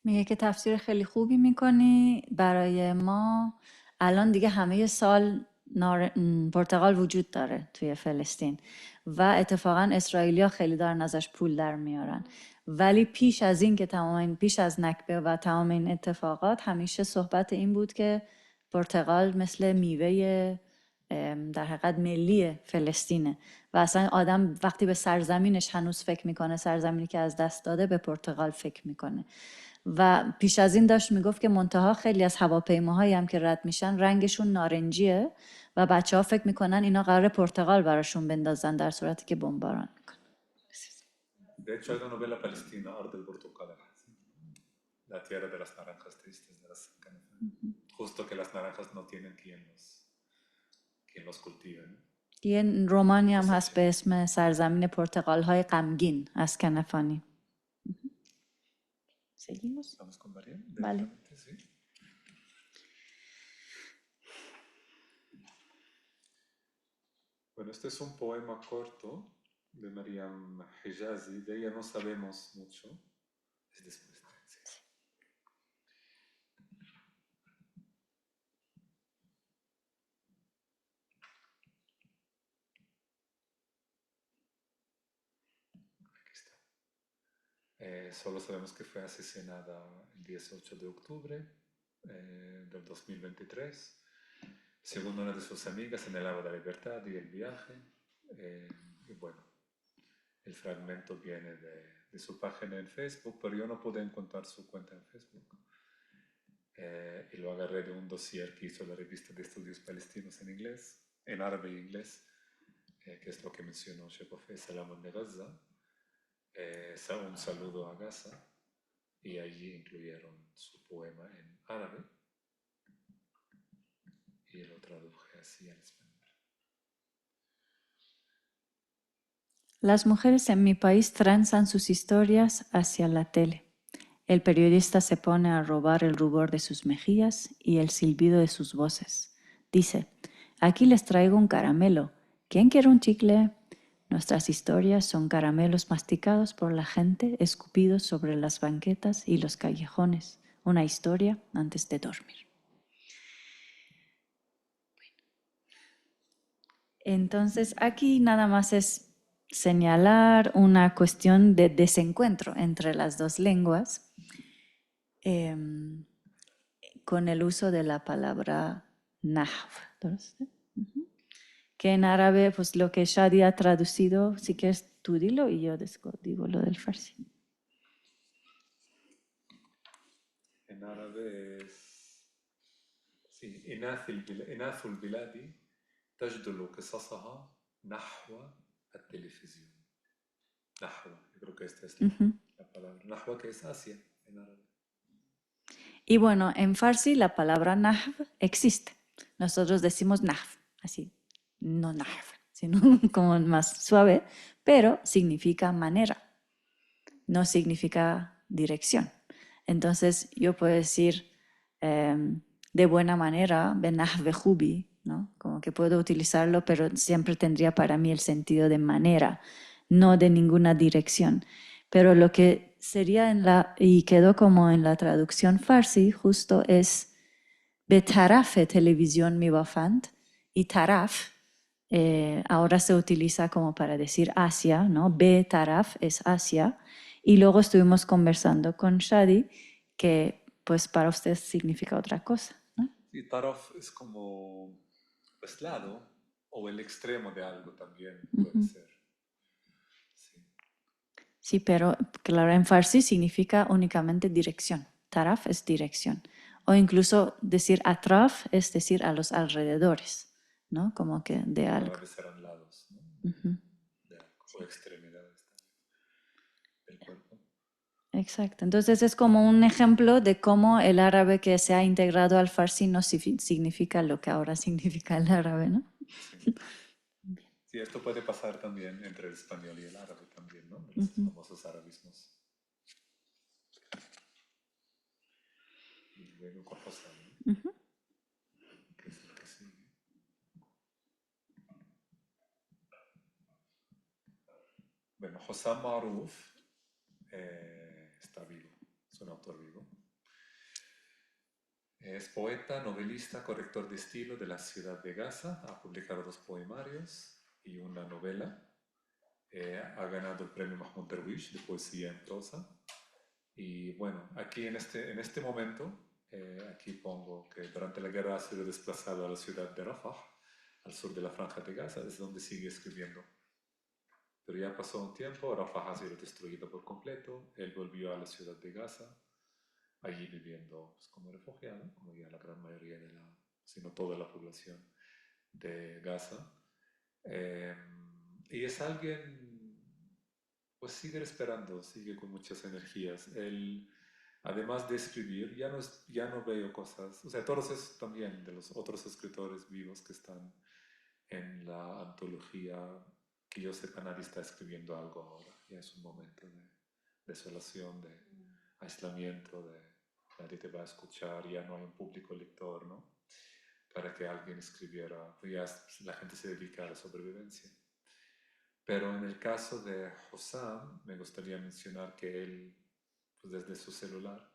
میگه که تفسیر خیلی خوبی میکنی برای ما. الان دیگه همه سال پرتقال وجود داره توی فلسطین و اتفاقا اسرائیلیا خیلی دارن ازش پول در میارن، ولی پیش از این که پیش از نکبه و تمام این اتفاقات همیشه صحبت این بود که پرتقال مثل میوه در حقیقت ملی فلسطینه و اصلا آدم وقتی به سرزمینش هنوز فکر میکنه، سرزمینی که از دست داده، به پرتقال فکر میکنه. و پیش از این داشت میگفت که منتها خیلی از هواپیماهایی هم که رد میشن رنگشون نارنجیه و بچه ها فکر میکنن اینا قرار پرتقال براشون بندازن در صورتی که بمباران میکنن. De hecho, hay una novela palestina, Arte del Portugal, la tierra de las naranjas tristes de las Canefán. Justo que las naranjas no tienen quien los cultive. ¿no? یه رومانی هم هست به اسم سرزمین پرتقال های غمگین از کنفانی. Seguimos. ¿Estamos con María? Vale. Sí. Bueno, este es un poema corto de Mariam Hijazi. De ella no sabemos mucho. Es después. Sí. Aquí está. Solo sabemos que fue asesinada el 18 de octubre del 2023. Según una de sus amigas, en el Agua de la Libertad y el viaje. Y bueno, el fragmento viene de su página en Facebook, pero yo no pude encontrar su cuenta en Facebook. Y lo agarré de un dossier que hizo la revista de estudios palestinos en inglés, en árabe e inglés, que es lo que mencionó Shekov Salam de Gaza. Un saludo a Gaza, y allí incluyeron su poema en árabe. Y lo traduje así al español. Las mujeres en mi país transan sus historias hacia la tele. El periodista se pone a robar el rubor de sus mejillas y el silbido de sus voces. Dice, aquí les traigo un caramelo. ¿Quién quiere un chicle? Nuestras historias son caramelos masticados por la gente, escupidos sobre las banquetas y los callejones. Una historia antes de dormir. Entonces, aquí nada más es señalar una cuestión de desencuentro entre las dos lenguas con el uso de la palabra nahv, que en árabe, pues lo que Shadi ha traducido, si quieres tú dilo y yo digo lo del farsi. En árabe es, sí, إناث البلاد تجدل قصصها نحو التلفزيون. نحو, yo creo que esta es la palabra. Nahwa, que es Asia en árabe. Y bueno, en farsi la palabra nahv existe. Nosotros decimos nahv, así, no nahv, sino como más suave, pero significa manera, no significa dirección. Entonces yo puedo decir de buena manera, benahv behubi, ¿no? Como que puedo utilizarlo, pero siempre tendría para mí el sentido de manera, no de ninguna dirección. Pero lo que sería y quedó como en la traducción farsi, justo es betaraf televisión mi bafand, y taraf ahora se utiliza como para decir Asia, ¿no? Betaraf es Asia, y luego estuvimos conversando con Shadi que pues para usted significa otra cosa, ¿no? Sí, taraf es como pues lado o el extremo de algo también puede ser. Sí, pero claro, en farsi significa únicamente dirección. Taraf es dirección. O incluso decir atraf es decir a los alrededores, ¿no? Como que de algo. Árabes eran lados, ¿no? De algo, o extremidades del cuerpo. Exacto. Entonces es como un ejemplo de cómo el árabe que se ha integrado al farsi no significa lo que ahora significa el árabe, ¿no? Sí. Sí, esto puede pasar también entre el español y el árabe también, ¿no? Los famosos arabismos. Y luego con Hossam, ¿no? Que es el que sigue. Bueno, Hossam Marouf está vivo, es un autor vivo. Es poeta, novelista, corrector de estilo de la ciudad de Gaza. Ha publicado 2 poemarios y una novela. Ha ganado el premio Mahmoud Darwish de poesía en prosa. Y bueno, aquí en este momento, aquí pongo que durante la guerra ha sido desplazado a la ciudad de Rafah, al sur de la Franja de Gaza, desde donde sigue escribiendo. Pero ya pasó un tiempo, Rafah ha sido destruido por completo, él volvió a la ciudad de Gaza, allí viviendo pues, como refugiado, como ya la gran mayoría de la, si no toda la población de Gaza. Y es alguien, pues sigue esperando, sigue con muchas energías. Él, además de escribir, ya no veo cosas, o sea, todos esos también de los otros escritores vivos que están en la antología, que yo sepa, nadie está escribiendo algo ahora. Ya es un momento de desolación, de aislamiento, de nadie te va a escuchar, ya no hay un público lector, ¿no? Para que alguien escribiera, pues ya la gente se dedica a la sobrevivencia. Pero en el caso de Hossam, me gustaría mencionar que él, pues desde su celular,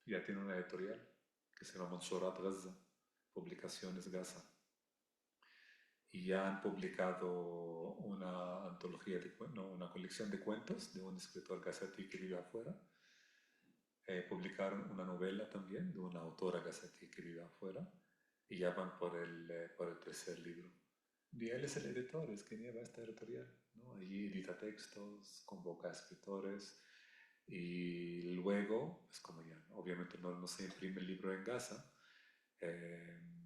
ya tiene una editorial que se llama Mansurat Gaza, Publicaciones Gaza. Y ya han publicado una antología, una colección de cuentos de un escritor gazatí que vive afuera. Publicaron una novela también de una autora gazatí que vive afuera. Y ya van por el 3er libro. Y él es el editor, es quien lleva esta editorial, ¿no? Allí edita textos, convoca a escritores y luego, es como ya, obviamente no se imprime el libro en Gaza,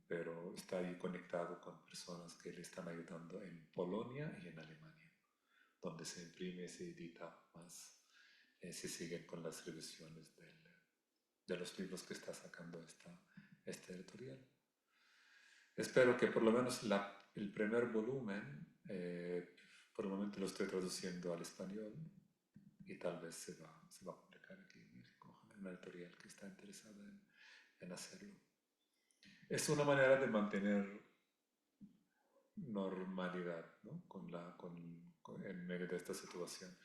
pero está ahí conectado con personas que le están ayudando en Polonia y en Alemania, donde se imprime y se edita más, se siguen con las revisiones de los libros que está sacando esta editorial. Espero que por lo menos el primer volumen, por el momento lo estoy traduciendo al español y tal vez se va a publicar aquí en México, en una editorial que está interesada en hacerlo. Es una manera de mantener normalidad, ¿no? En medio de esta situación.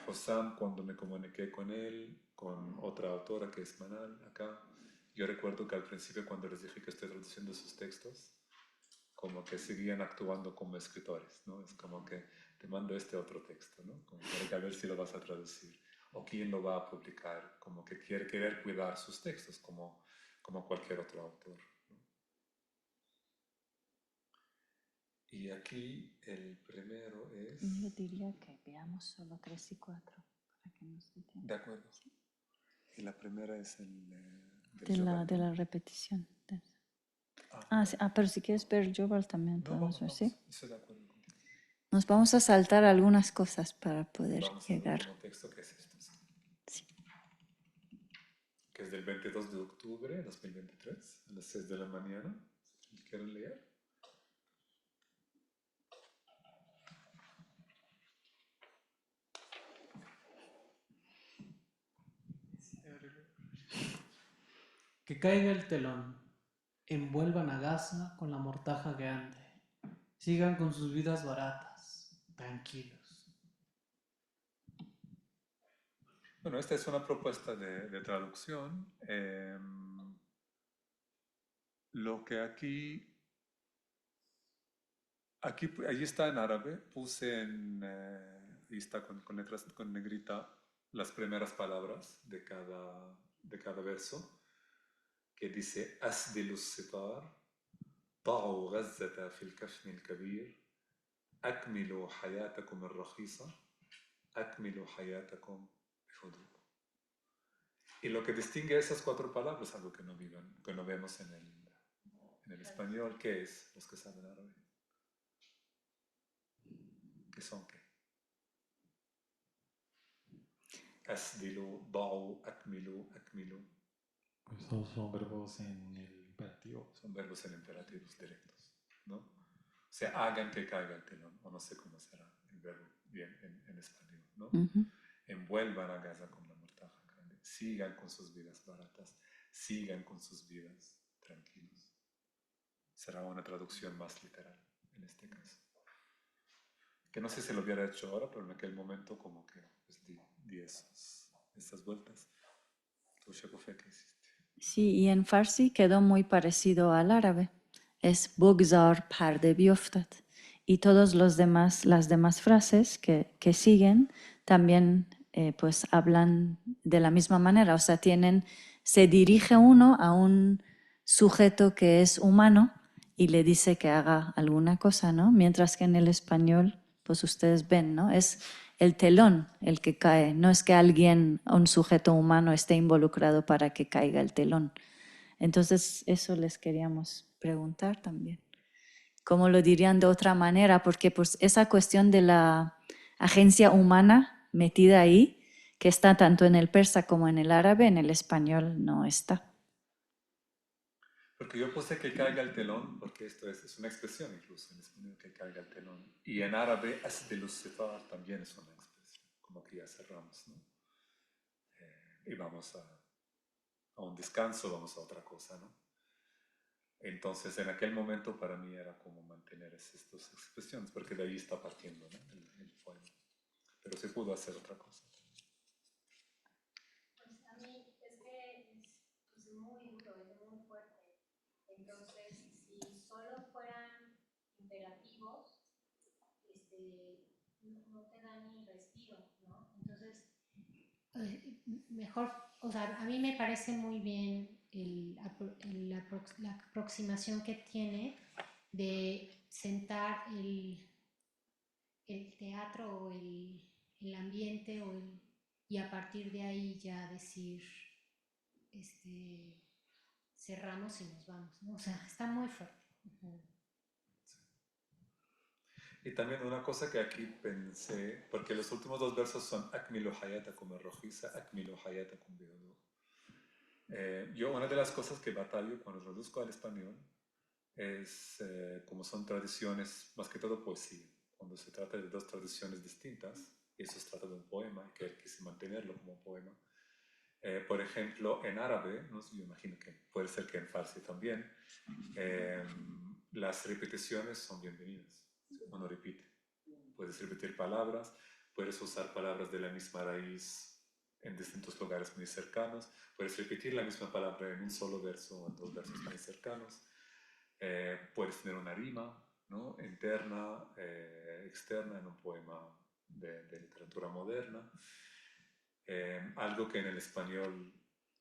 Hossam, cuando me comuniqué con él, con otra autora que es Manal, acá, yo recuerdo que al principio cuando les dije que estoy traduciendo sus textos, como que seguían actuando como escritores, ¿no? Es como que te mando este otro texto, ¿no? Como para ver si lo vas a traducir o quién lo va a publicar, como que quiere querer cuidar sus textos como cualquier otro autor, ¿no? Y aquí el primero es... Yo diría que veamos solo 3 y 4 para que nos dé tiempo. De acuerdo. Y la primera es el... de la repetición. Sí, pero si quieres ver Jobal también podemos ver, ¿sí? Estoy de acuerdo contigo. Nos vamos a saltar algunas cosas para poder Vamos llegar. al último texto que es esto, Sí. Que es del 22 de octubre de 2023, a las 6 de la mañana. ¿Quieren leer? Que caiga el telón, envuelvan a Gaza con la mortaja que ande, sigan con sus vidas baratas, tranquilos. Bueno, esta es una propuesta de traducción. Lo que allí está en árabe, puse y está con letras con negrita las primeras palabras de cada verso, que dice أسدلوا الستار ضعوا غزة في الكفن الكبير أكملوا حياتكم الرخيصة أكملوا حياتكم بفضول. Y lo que distingue esas 4 palabras, algo que no vemos en el español, ¿qué es? Los que saben árabe. ¿Qué son qué? Asdilu, da'u, akmilu, akmilu. Pues son verbos en el imperativo. Son verbos en imperativos directos, ¿no? O sea, hagan que caiga el telón, o no sé cómo será el verbo bien en español, ¿no? Envuelvan a Gaza con la mortaja grande, sigan con sus vidas baratas, sigan con sus vidas tranquilos. Será una traducción más literal en este caso. Que no sé si lo hubiera hecho ahora, pero en aquel momento como que pues, di esas vueltas. tu shekufé que hiciste. Sí, y en farsi quedó muy parecido al árabe. Es bogzar parde bioftat. Y todas las demás frases que siguen también pues hablan de la misma manera. O sea, se dirige uno a un sujeto que es humano y le dice que haga alguna cosa, ¿no? Mientras que en el español, pues ustedes ven, ¿no? Es el telón el que cae, no es que un sujeto humano esté involucrado para que caiga el telón. Entonces, eso les queríamos preguntar también. ¿Cómo lo dirían de otra manera? Porque pues esa cuestión de la agencia humana metida ahí, que está tanto en el persa como en el árabe, en el español no está. Porque yo puse que caiga el telón, porque esto es una expresión incluso en español, que caiga el telón. Y en árabe, asdelusifar también es una expresión, como que ya cerramos, ¿no? Y vamos a un descanso, vamos a otra cosa, ¿no? Entonces, en aquel momento para mí era como mantener estas dos expresiones, porque de ahí está partiendo, ¿no? el poema. Pero se pudo hacer otra cosa. Pues a mí es que es muy duro, es muy fuerte. Entonces, si solo fueran imperativos, no te dan ni respiro, ¿no? Entonces, mejor, o sea, a mí me parece muy bien la aproximación que tiene de sentar el teatro o el ambiente y a partir de ahí ya decir, cerramos y nos vamos, ¿no? O sea, está muy fuerte. Uh-huh. Y también una cosa que aquí pensé, porque los últimos dos versos son Akmilu hayatakum rojiza, Akmilu hayatakum bihudu. Yo una de las cosas que batallo cuando traduzco al español es como son tradiciones, más que todo poesía. Cuando se trata de dos tradiciones distintas, y eso se trata de un poema, y que quise mantenerlo como un poema. Por ejemplo, en árabe, ¿no? Yo imagino que puede ser que en farsi también, las repeticiones son bienvenidas. Uno repite. Puedes repetir palabras, puedes usar palabras de la misma raíz en distintos lugares muy cercanos, puedes repetir la misma palabra en un solo verso o en dos versos muy cercanos, puedes tener una rima, ¿no? Interna, externa en un poema de literatura moderna, algo que en el español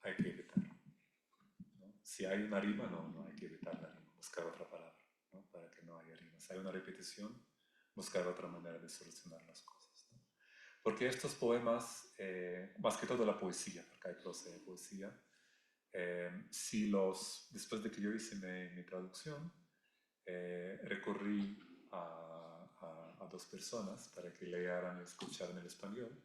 hay que evitar, ¿no? Si hay una rima, no hay que evitar la rima, buscar otra palabra, ¿no? Para que no haya rima. Si hay una repetición, buscar otra manera de solucionar las cosas, ¿no? Porque estos poemas, más que todo la poesía, porque hay prosa de poesía, después de que yo hice mi traducción, recurrí a dos personas para que leyeran y escucharan el español.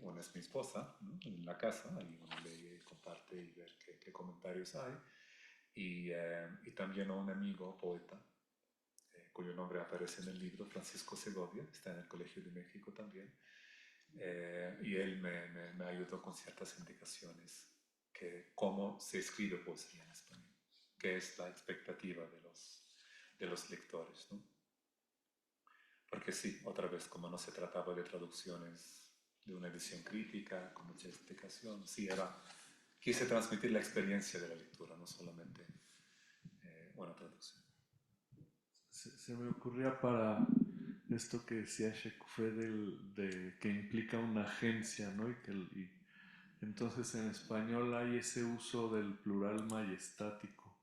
Una es mi esposa, ¿no? En la casa, ahí uno lee, comparte y ver qué comentarios hay. Y también a un amigo poeta, cuyo nombre aparece en el libro, Francisco Segovia, está en el Colegio de México también. Y él me ayudó con ciertas indicaciones que cómo se escribe poesía en español, qué es la expectativa de los lectores, ¿no? Porque sí, otra vez, como no se trataba de traducciones de una edición crítica, con mucha explicación, sí, quise transmitir la experiencia de la lectura, no solamente una traducción. Se me ocurría para esto que decía Shekufé que implica una agencia, ¿no? Y entonces en español hay ese uso del plural majestático,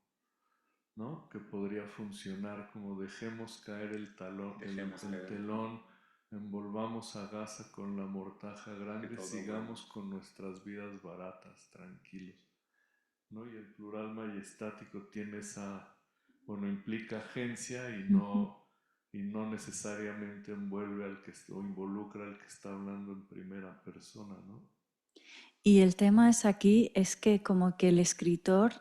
¿no? Que podría funcionar como dejemos caer el telón, envolvamos a Gaza con la mortaja grande, sigamos con nuestras vidas baratas, tranquilos, ¿no? Y el plural majestático tiene bueno, implica agencia y no necesariamente envuelve o involucra al que está hablando en primera persona, ¿no? Y el tema es que como que el escritor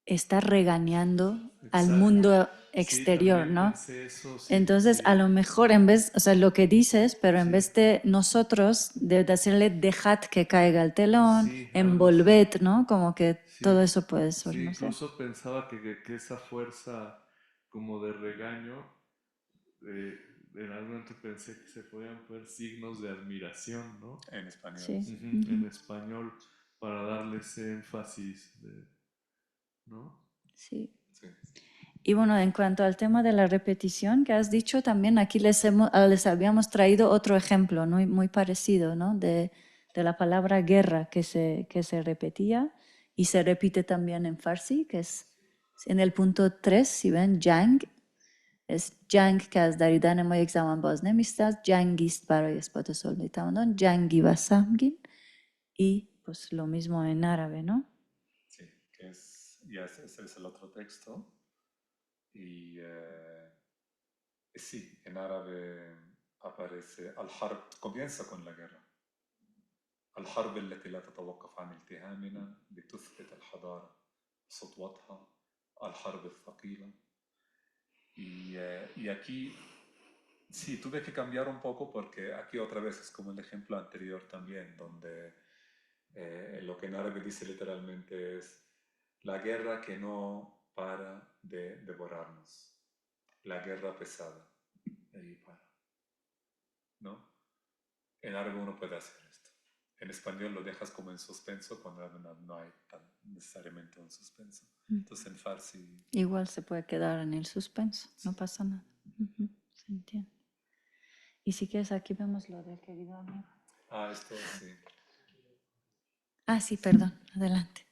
está regañando al mundo exterior, sí, ¿no? eso, sí, Entonces, sí. a lo mejor o sea, lo que dices, pero en vez de nosotros, de decirle dejad que caiga el telón, envolved, ¿no? Como que todo eso puede ser, Sí, no sé. incluso pensaba que esa fuerza como de regaño, en algún momento pensé que se podían poner signos de admiración, ¿no? En español. Sí. En español, para darle ese énfasis, ¿no? Sí. Sí. Y bueno, en cuanto al tema de la repetición que has dicho, también aquí les habíamos traído otro ejemplo muy parecido, ¿no? De la palabra guerra que se repetía y se repite también en Farsi, que es en el punto 3, si ven, jang, es jang که از دریدن ما یک زمان باز نمی‌ایستد جنگی است برای اثبات صلح تمدن جنگی و سهمگین y pues lo mismo en árabe, ¿no? Sí, que ese es el otro texto. Y sí, en árabe aparece al-harb, comienza con la guerra. الحرب التي لا تتوقف عن التهامنا لتثبت الحضارة سطوتها الحرب الثقيلة. Y aquí sí, tuve que cambiar un poco porque aquí otra vez es como el ejemplo anterior también, donde lo que en árabe dice literalmente es la guerra que no para de devorarnos, la guerra pesada. Ahí para, ¿no? En árabe uno puede hacer esto. En español lo dejas como en suspenso cuando no hay necesariamente un suspenso. Entonces en farsi... Igual se puede quedar en el suspenso, no pasa nada. Se entiende. Y si quieres, aquí vemos lo del querido amigo. Esto sí. Sí, perdón, adelante.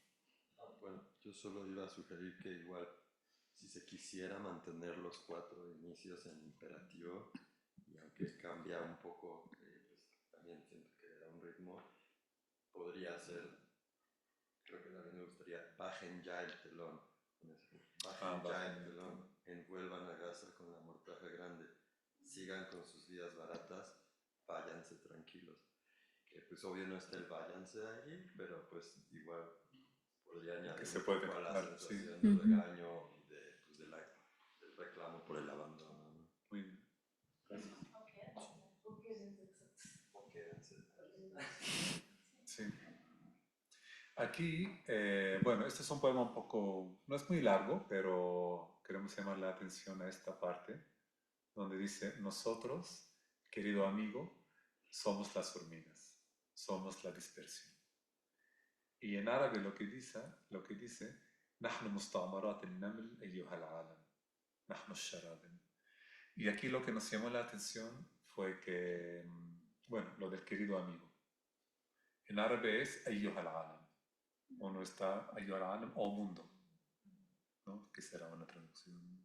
Bueno, yo solo iba a sugerir que igual, si se quisiera mantener los 4 inicios en imperativo, y aunque cambia un poco, pues también siento que era un ritmo, podría ser, creo que también me gustaría, bajen ya el telón, bajen ya el telón, envuelvan a Gaza con la mortaja grande, sigan con sus vidas baratas, váyanse tranquilos. Que pues obvio no está el váyanse ahí, pero pues igual podría añadir que se puede a la claro, sensación sí. del regaño y del reclamo por el abandono, ¿no? Muy bien. Gracias. Sí. Aquí, bueno, este es un poema un poco, no es muy largo, pero queremos llamar la atención a esta parte, donde dice, nosotros, querido amigo, somos las hormigas, somos la dispersión. Y en árabe lo que dice, نحن مستعمرات النمل أيها العالم, نحن الشرادم. Y aquí lo que nos llamó la atención fue que, bueno, lo del querido amigo. En árabe es أيها العالم. Uno está أيها العالم o mundo, ¿no? Que será una traducción.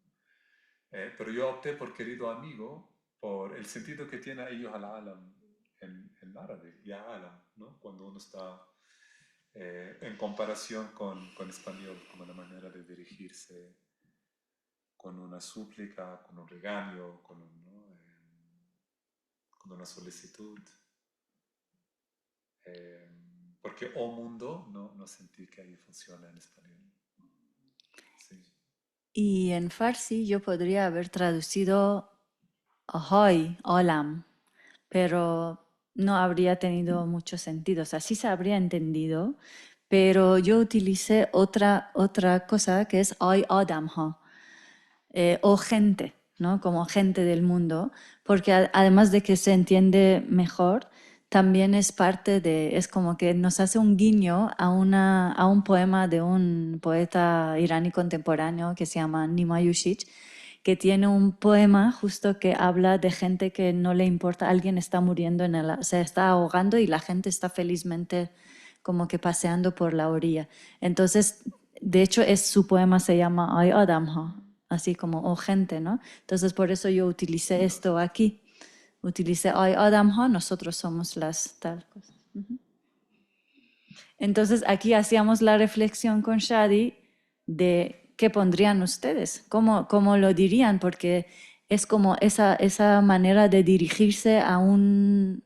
Pero yo opté por querido amigo por el sentido que tiene أيها العالم en árabe, ya alam, ¿no? Cuando uno está en comparación con español, como la manera de dirigirse con una súplica, con un regaño, con una solicitud. Porque o mundo no sentí que ahí funciona en español. Sí. Y en farsi yo podría haber traducido ahoy, olam, pero no habría tenido mucho sentido. O sea, sí se habría entendido, pero yo utilicé otra cosa que es ay adam ha, o gente, ¿no? Como gente del mundo, porque además de que se entiende mejor, también es parte de, es como que nos hace un guiño a un poema de un poeta iraní contemporáneo que se llama Nima Yushich, que tiene un poema justo que habla de gente que no le importa, alguien está muriendo, se está ahogando y la gente está felizmente como que paseando por la orilla. Entonces, de hecho, su poema se llama Ay Adamha, así como gente, ¿no? Entonces, por eso yo utilicé esto aquí. Utilicé Ay Adamha, nosotros somos las tal cosas. Entonces, aquí hacíamos la reflexión con Shadi de qué pondrían ustedes, cómo lo dirían, porque es como esa manera de dirigirse a una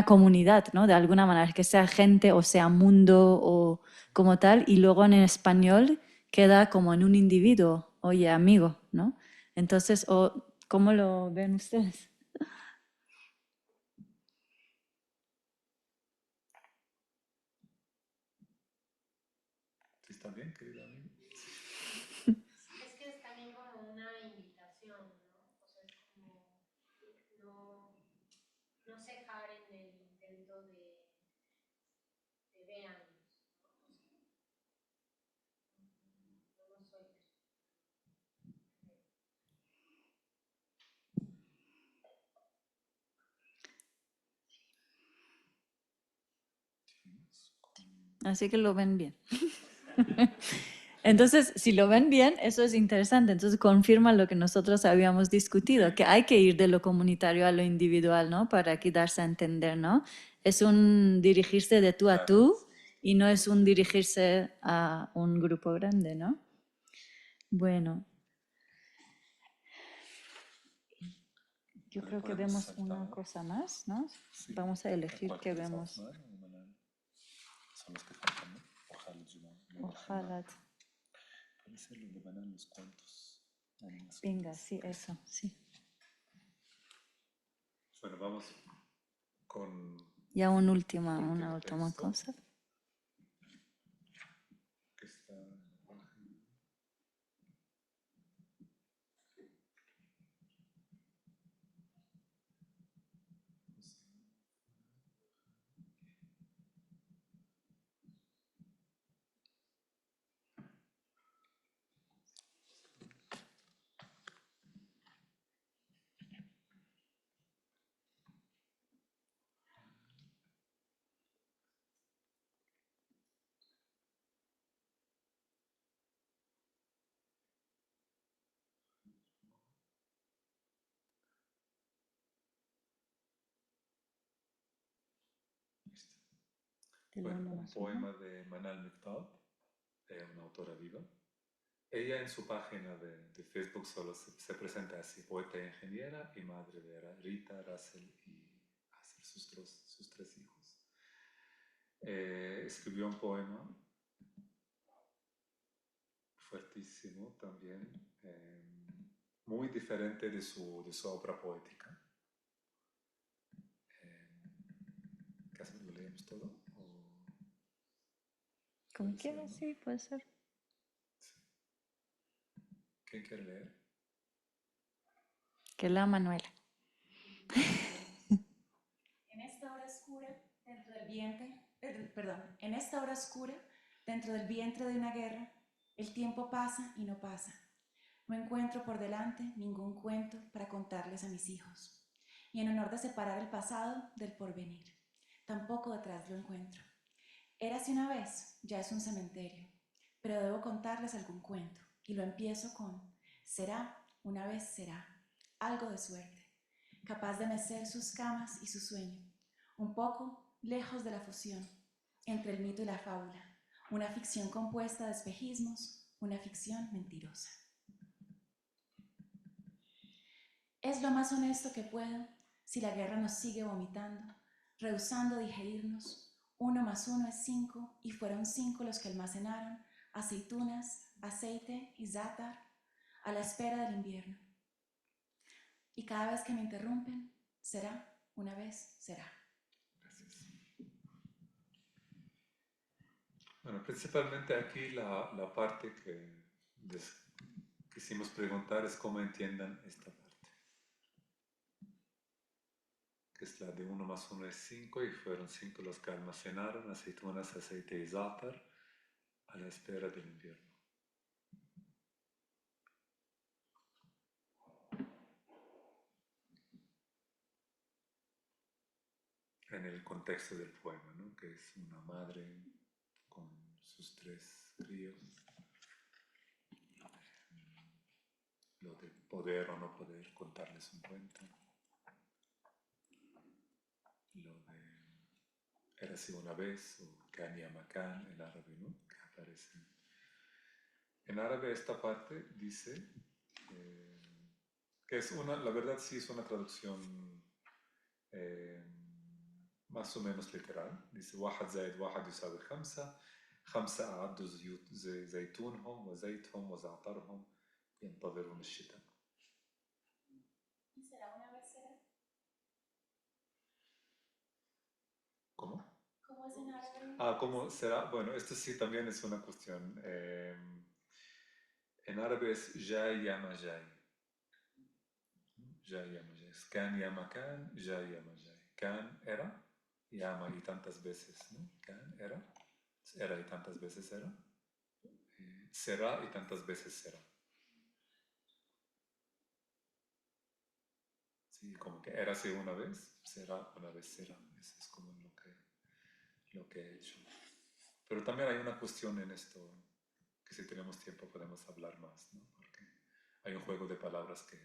comunidad, ¿no? De alguna manera, que sea gente o sea mundo o como tal, y luego en español queda como en un individuo, oye, amigo, ¿no? Entonces, ¿cómo lo ven ustedes? ¿Está bien, querido amigo? Es que es también como una invitación, ¿no? O sea, es como no cejar en el intento de vean, Así que lo ven bien. Entonces, si lo ven bien, eso es interesante. Entonces, confirma lo que nosotros habíamos discutido, que hay que ir de lo comunitario a lo individual, ¿no? Para aquí darse a entender, ¿no? Es un dirigirse de tú a tú y no es un dirigirse a un grupo grande, ¿no? Bueno. Yo creo que vemos una cosa más, ¿no? Sí. Vamos a elegir ¿Cuál qué quieres, vemos. Afnar o Manal? Son los que faltan, ¿no? Ojalá. Puede ser lo de Manal, los cuentos. Venga, sí, eso, sí. Bueno, vamos con Ya una último última texto, cosa. que está en la página. Bueno, un poema de Manal Mikdad, una autora viva. Ella en su página de Facebook solo se presenta así, poeta e ingeniera y madre de Rita, Russell y Asser, sus tres hijos. Escribió un poema fuertísimo también, muy diferente de su obra poética. ¿Qué hacemos? ¿Lo leemos todo? Como quieras, ¿no? sí, puede ser. Sí. ¿Quién quiere leer? Que la Manuela. En esta hora oscura, dentro del vientre, en esta hora oscura, dentro del vientre de una guerra, el tiempo pasa y no pasa. No encuentro por delante ningún cuento para contarles a mis hijos. Y en honor de separar el pasado del porvenir, tampoco detrás lo encuentro. Érase una vez, ya es un cementerio, pero debo contarles algún cuento, y lo empiezo con: será, una vez será, algo de suerte, capaz de mecer sus camas y su sueño, un poco lejos de la fusión entre el mito y la fábula, una ficción compuesta de espejismos, una ficción mentirosa. Es lo más honesto que puedo si la guerra nos sigue vomitando, rehusando digerirnos. 1 más 1 es 5 y fueron 5 los que almacenaron aceitunas, aceite y zátar a la espera del invierno. Y cada vez que me interrumpen, será, una vez será. Gracias. Bueno, principalmente aquí la parte que quisimos preguntar es cómo entiendan esta parte. Que es la de 1 más 1 es 5 y fueron 5 los que almacenaron aceitunas, aceite y zátar a la espera del invierno. En el contexto del poema, ¿no? Que es una madre con sus 3 críos. Lo de poder o no poder contarles un cuento. Lo de Érase una vez, o Kan ya Makan en árabe, ¿no? Que aparece. En árabe esta parte dice que es la verdad sí es una traducción más o menos literal. Dice: واحد زائد واحد يساوي 5 5 أعدوا زيتونهم وزيتهم وزعترهم ينتظرون الشتاء. ¿Y será una vez será? ¿Cómo? ¿Cómo es en árabe? ¿Cómo será? Bueno, esto sí también es una cuestión. En árabe es jay yama jay. Jay yama jay. Kan yama kan, jay yama jay. Kan era, yama y tantas veces, ¿no? Kan era y tantas veces era. Será y tantas veces será. Sí, como que érase una vez, será una vez será. Eso es como lo que he hecho. Pero también hay una cuestión en esto, que si tenemos tiempo podemos hablar más, ¿no? Porque hay un juego de palabras que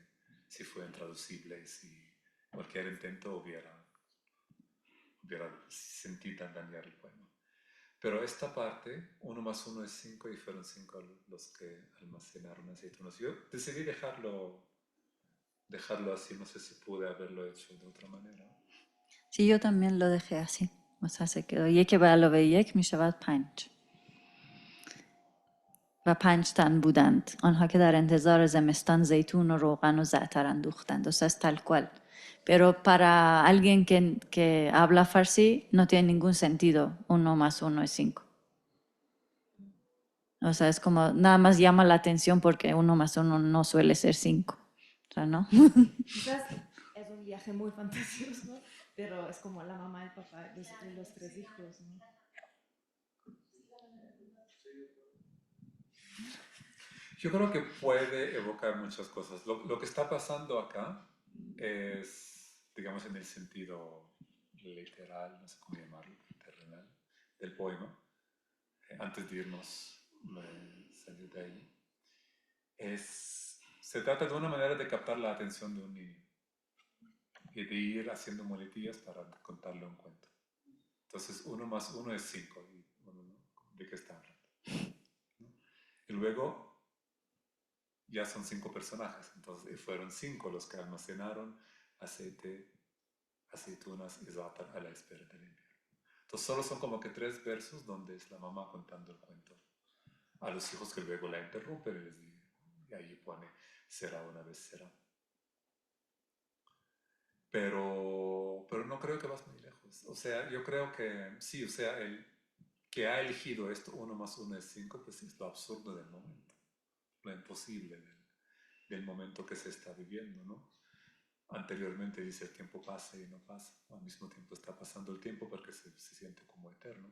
si fueran traducibles y cualquier intento hubiera sentido dañar el poema. Pero esta parte, 1 más 1 es 5 y fueron 5 los que almacenaron aceitunas. Yo decidí dejarlo así, no sé si pude haberlo hecho de otra manera. Sí, yo también lo dejé así. O sea, se quedó. یک به علاوه یک میشود 5. و 5 تن بودند. آنها که در انتظار زمستان زیتون و روغن و زعتر اندوختند. O sea, es tal cual. Pero para alguien que habla farsi no tiene ningún sentido. 1 más 1 es 5. O sea, es como, nada más llama la atención porque 1 más 1 no suele ser 5. O sea, ¿no? Quizás es un viaje muy fantasioso, pero es como la mamá y el papá de los 3 hijos, ¿no? Yo creo que puede evocar muchas cosas. Lo que está pasando acá es, digamos, en el sentido literal, no sé cómo llamarlo, terrenal, del poema. Antes de irnos, salir de ahí. Se trata de una manera de captar la atención de un niño y de ir haciendo muletillas para contarle un cuento. Entonces, 1 más 1 es 5. ¿De qué está hablando? ¿No? Y luego ya son 5 personajes, entonces fueron 5 los que almacenaron aceite, aceitunas y za'atar a la espera del invierno. Entonces solo son como que 3 versos donde es la mamá contando el cuento a los hijos, que luego la interrumpen y ahí pone será una vez será. Pero no creo que vas muy lejos. O sea, yo creo que sí, o sea, el que ha elegido esto, 1 más 1 es 5, pues es lo absurdo del momento, lo imposible del momento que se está viviendo, ¿no? Anteriormente dice el tiempo pasa y no pasa, al mismo tiempo está pasando el tiempo porque se siente como eterno,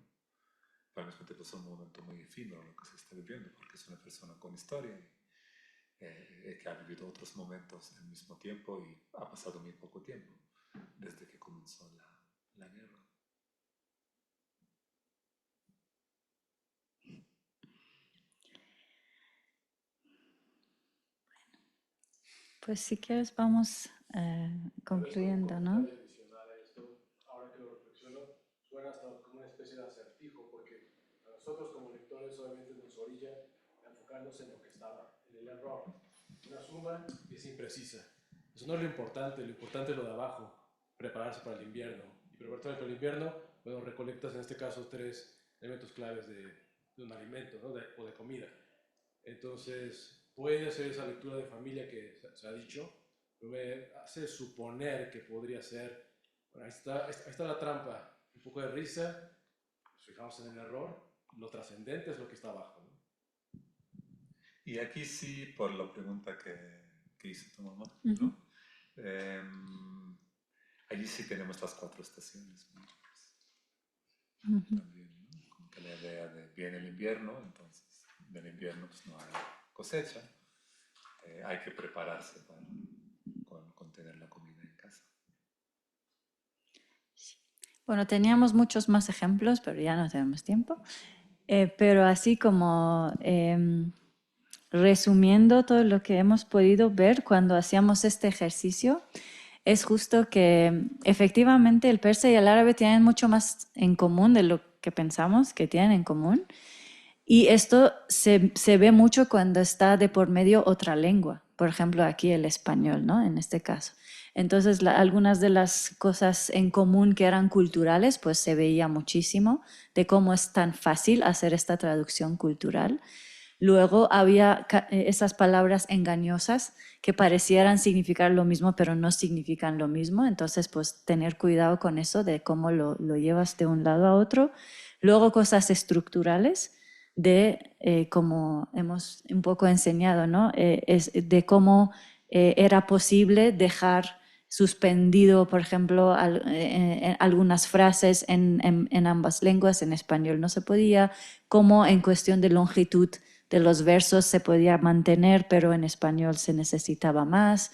pero al mismo tiempo es un momento muy efímero lo que se está viviendo porque es una persona con historia y que ha vivido otros momentos al mismo tiempo y ha pasado muy poco tiempo desde que comenzó la guerra. Pues si quieres vamos concluyendo, ¿no? Ahora que lo reflexiono, suena hasta como una especie de acertijo, porque a nosotros como lectores obviamente nos orilla a enfocarnos en lo que estaba, en el error. Una suma es imprecisa. Eso no es lo importante es lo de abajo, prepararse para el invierno. Y prepararse para el invierno, bueno, recolectas en este caso 3 elementos claves de un alimento, ¿no? o de comida. Entonces, puede ser esa lectura de familia que se ha dicho, pero me hace suponer que podría ser, bueno, ahí está la trampa, un poco de risa, nos fijamos en el error, lo trascendente es lo que está abajo, ¿no? Y aquí sí, por la pregunta que hizo tu mamá, ¿no? Allí sí tenemos las 4 estaciones, ¿no? También, ¿no? Como que la idea de viene el invierno, entonces del invierno pues no hay cosecha, hay que prepararse para con tener la comida en casa. Bueno, teníamos muchos más ejemplos, pero ya no tenemos tiempo. Pero así como resumiendo todo lo que hemos podido ver cuando hacíamos este ejercicio, es justo que efectivamente el persa y el árabe tienen mucho más en común de lo que pensamos que tienen en común. Y esto se ve mucho cuando está de por medio otra lengua, por ejemplo aquí el español, ¿no? En este caso. Entonces algunas de las cosas en común que eran culturales pues se veía muchísimo de cómo es tan fácil hacer esta traducción cultural. Luego había esas palabras engañosas que parecieran significar lo mismo pero no significan lo mismo, entonces pues tener cuidado con eso de cómo lo llevas de un lado a otro. Luego cosas estructurales de como hemos un poco enseñado, ¿no? De cómo era posible dejar suspendido, por ejemplo, algunas frases en ambas lenguas, en español no se podía, cómo en cuestión de longitud de los versos se podía mantener, pero en español se necesitaba más.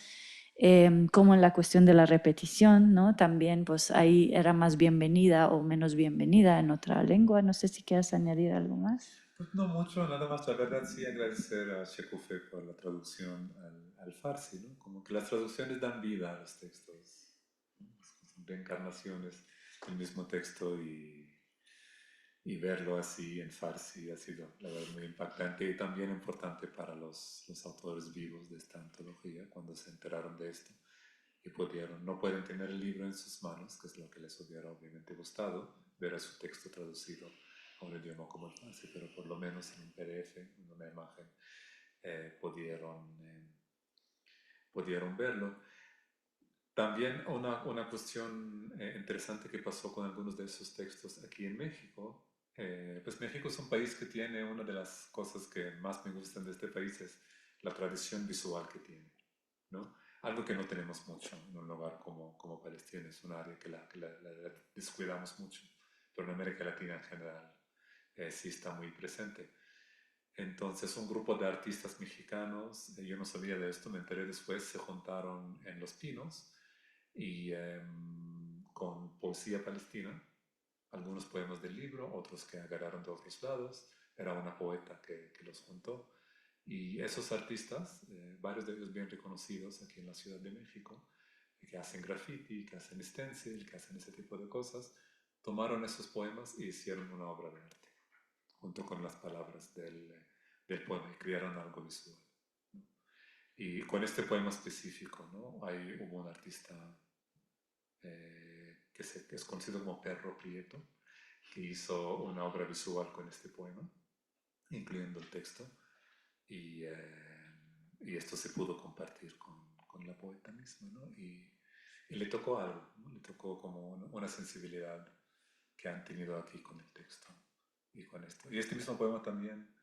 como en la cuestión de la repetición, ¿no? También pues ahí era más bienvenida o menos bienvenida en otra lengua. No sé si quieres añadir algo más. Pues no mucho, nada más. La verdad sí agradecer a Shekufe por la traducción al farsi, ¿no? Como que las traducciones dan vida a los textos, ¿no? Son reencarnaciones del mismo texto y verlo así en farsi ha sido, la verdad, muy impactante y también importante para los autores vivos de esta antología cuando se enteraron de esto y no pueden tener el libro en sus manos, que es lo que les hubiera obviamente gustado, ver a su texto traducido a un idioma como el farsi, pero por lo menos en un PDF, en una imagen, pudieron verlo. También una cuestión interesante que pasó con algunos de esos textos aquí en México, pues México es un país que tiene una de las cosas que más me gustan de este país es la tradición visual que tiene, ¿no? Algo que no tenemos mucho en un lugar como Palestina, es un área que la descuidamos mucho, pero en América Latina en general sí está muy presente. Entonces un grupo de artistas mexicanos, yo no sabía de esto, me enteré después, se juntaron en Los Pinos y con poesía palestina, algunos poemas del libro, otros que agarraron de otros lados, era una poeta que los juntó. Y esos artistas, varios de ellos bien reconocidos aquí en la Ciudad de México, que hacen graffiti, que hacen stencil, que hacen ese tipo de cosas, tomaron esos poemas y hicieron una obra de arte, junto con las palabras del poema, y crearon algo visual, ¿no? Y con este poema específico, ¿no? Hubo un artista que es conocido como Perro Prieto, que hizo una obra visual con este poema, incluyendo el texto, y esto se pudo compartir con la poeta misma, ¿no? Y le tocó algo, ¿no? Le tocó como una sensibilidad que han tenido aquí con el texto y con esto. Y este mismo poema también,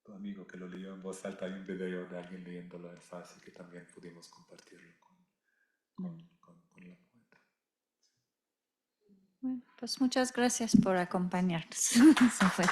tu amigo que lo leyó en voz alta, hay un video de alguien leyéndolo en farsi que también pudimos compartirlo con la poeta. Bueno, pues muchas gracias por acompañarnos. Eso fue.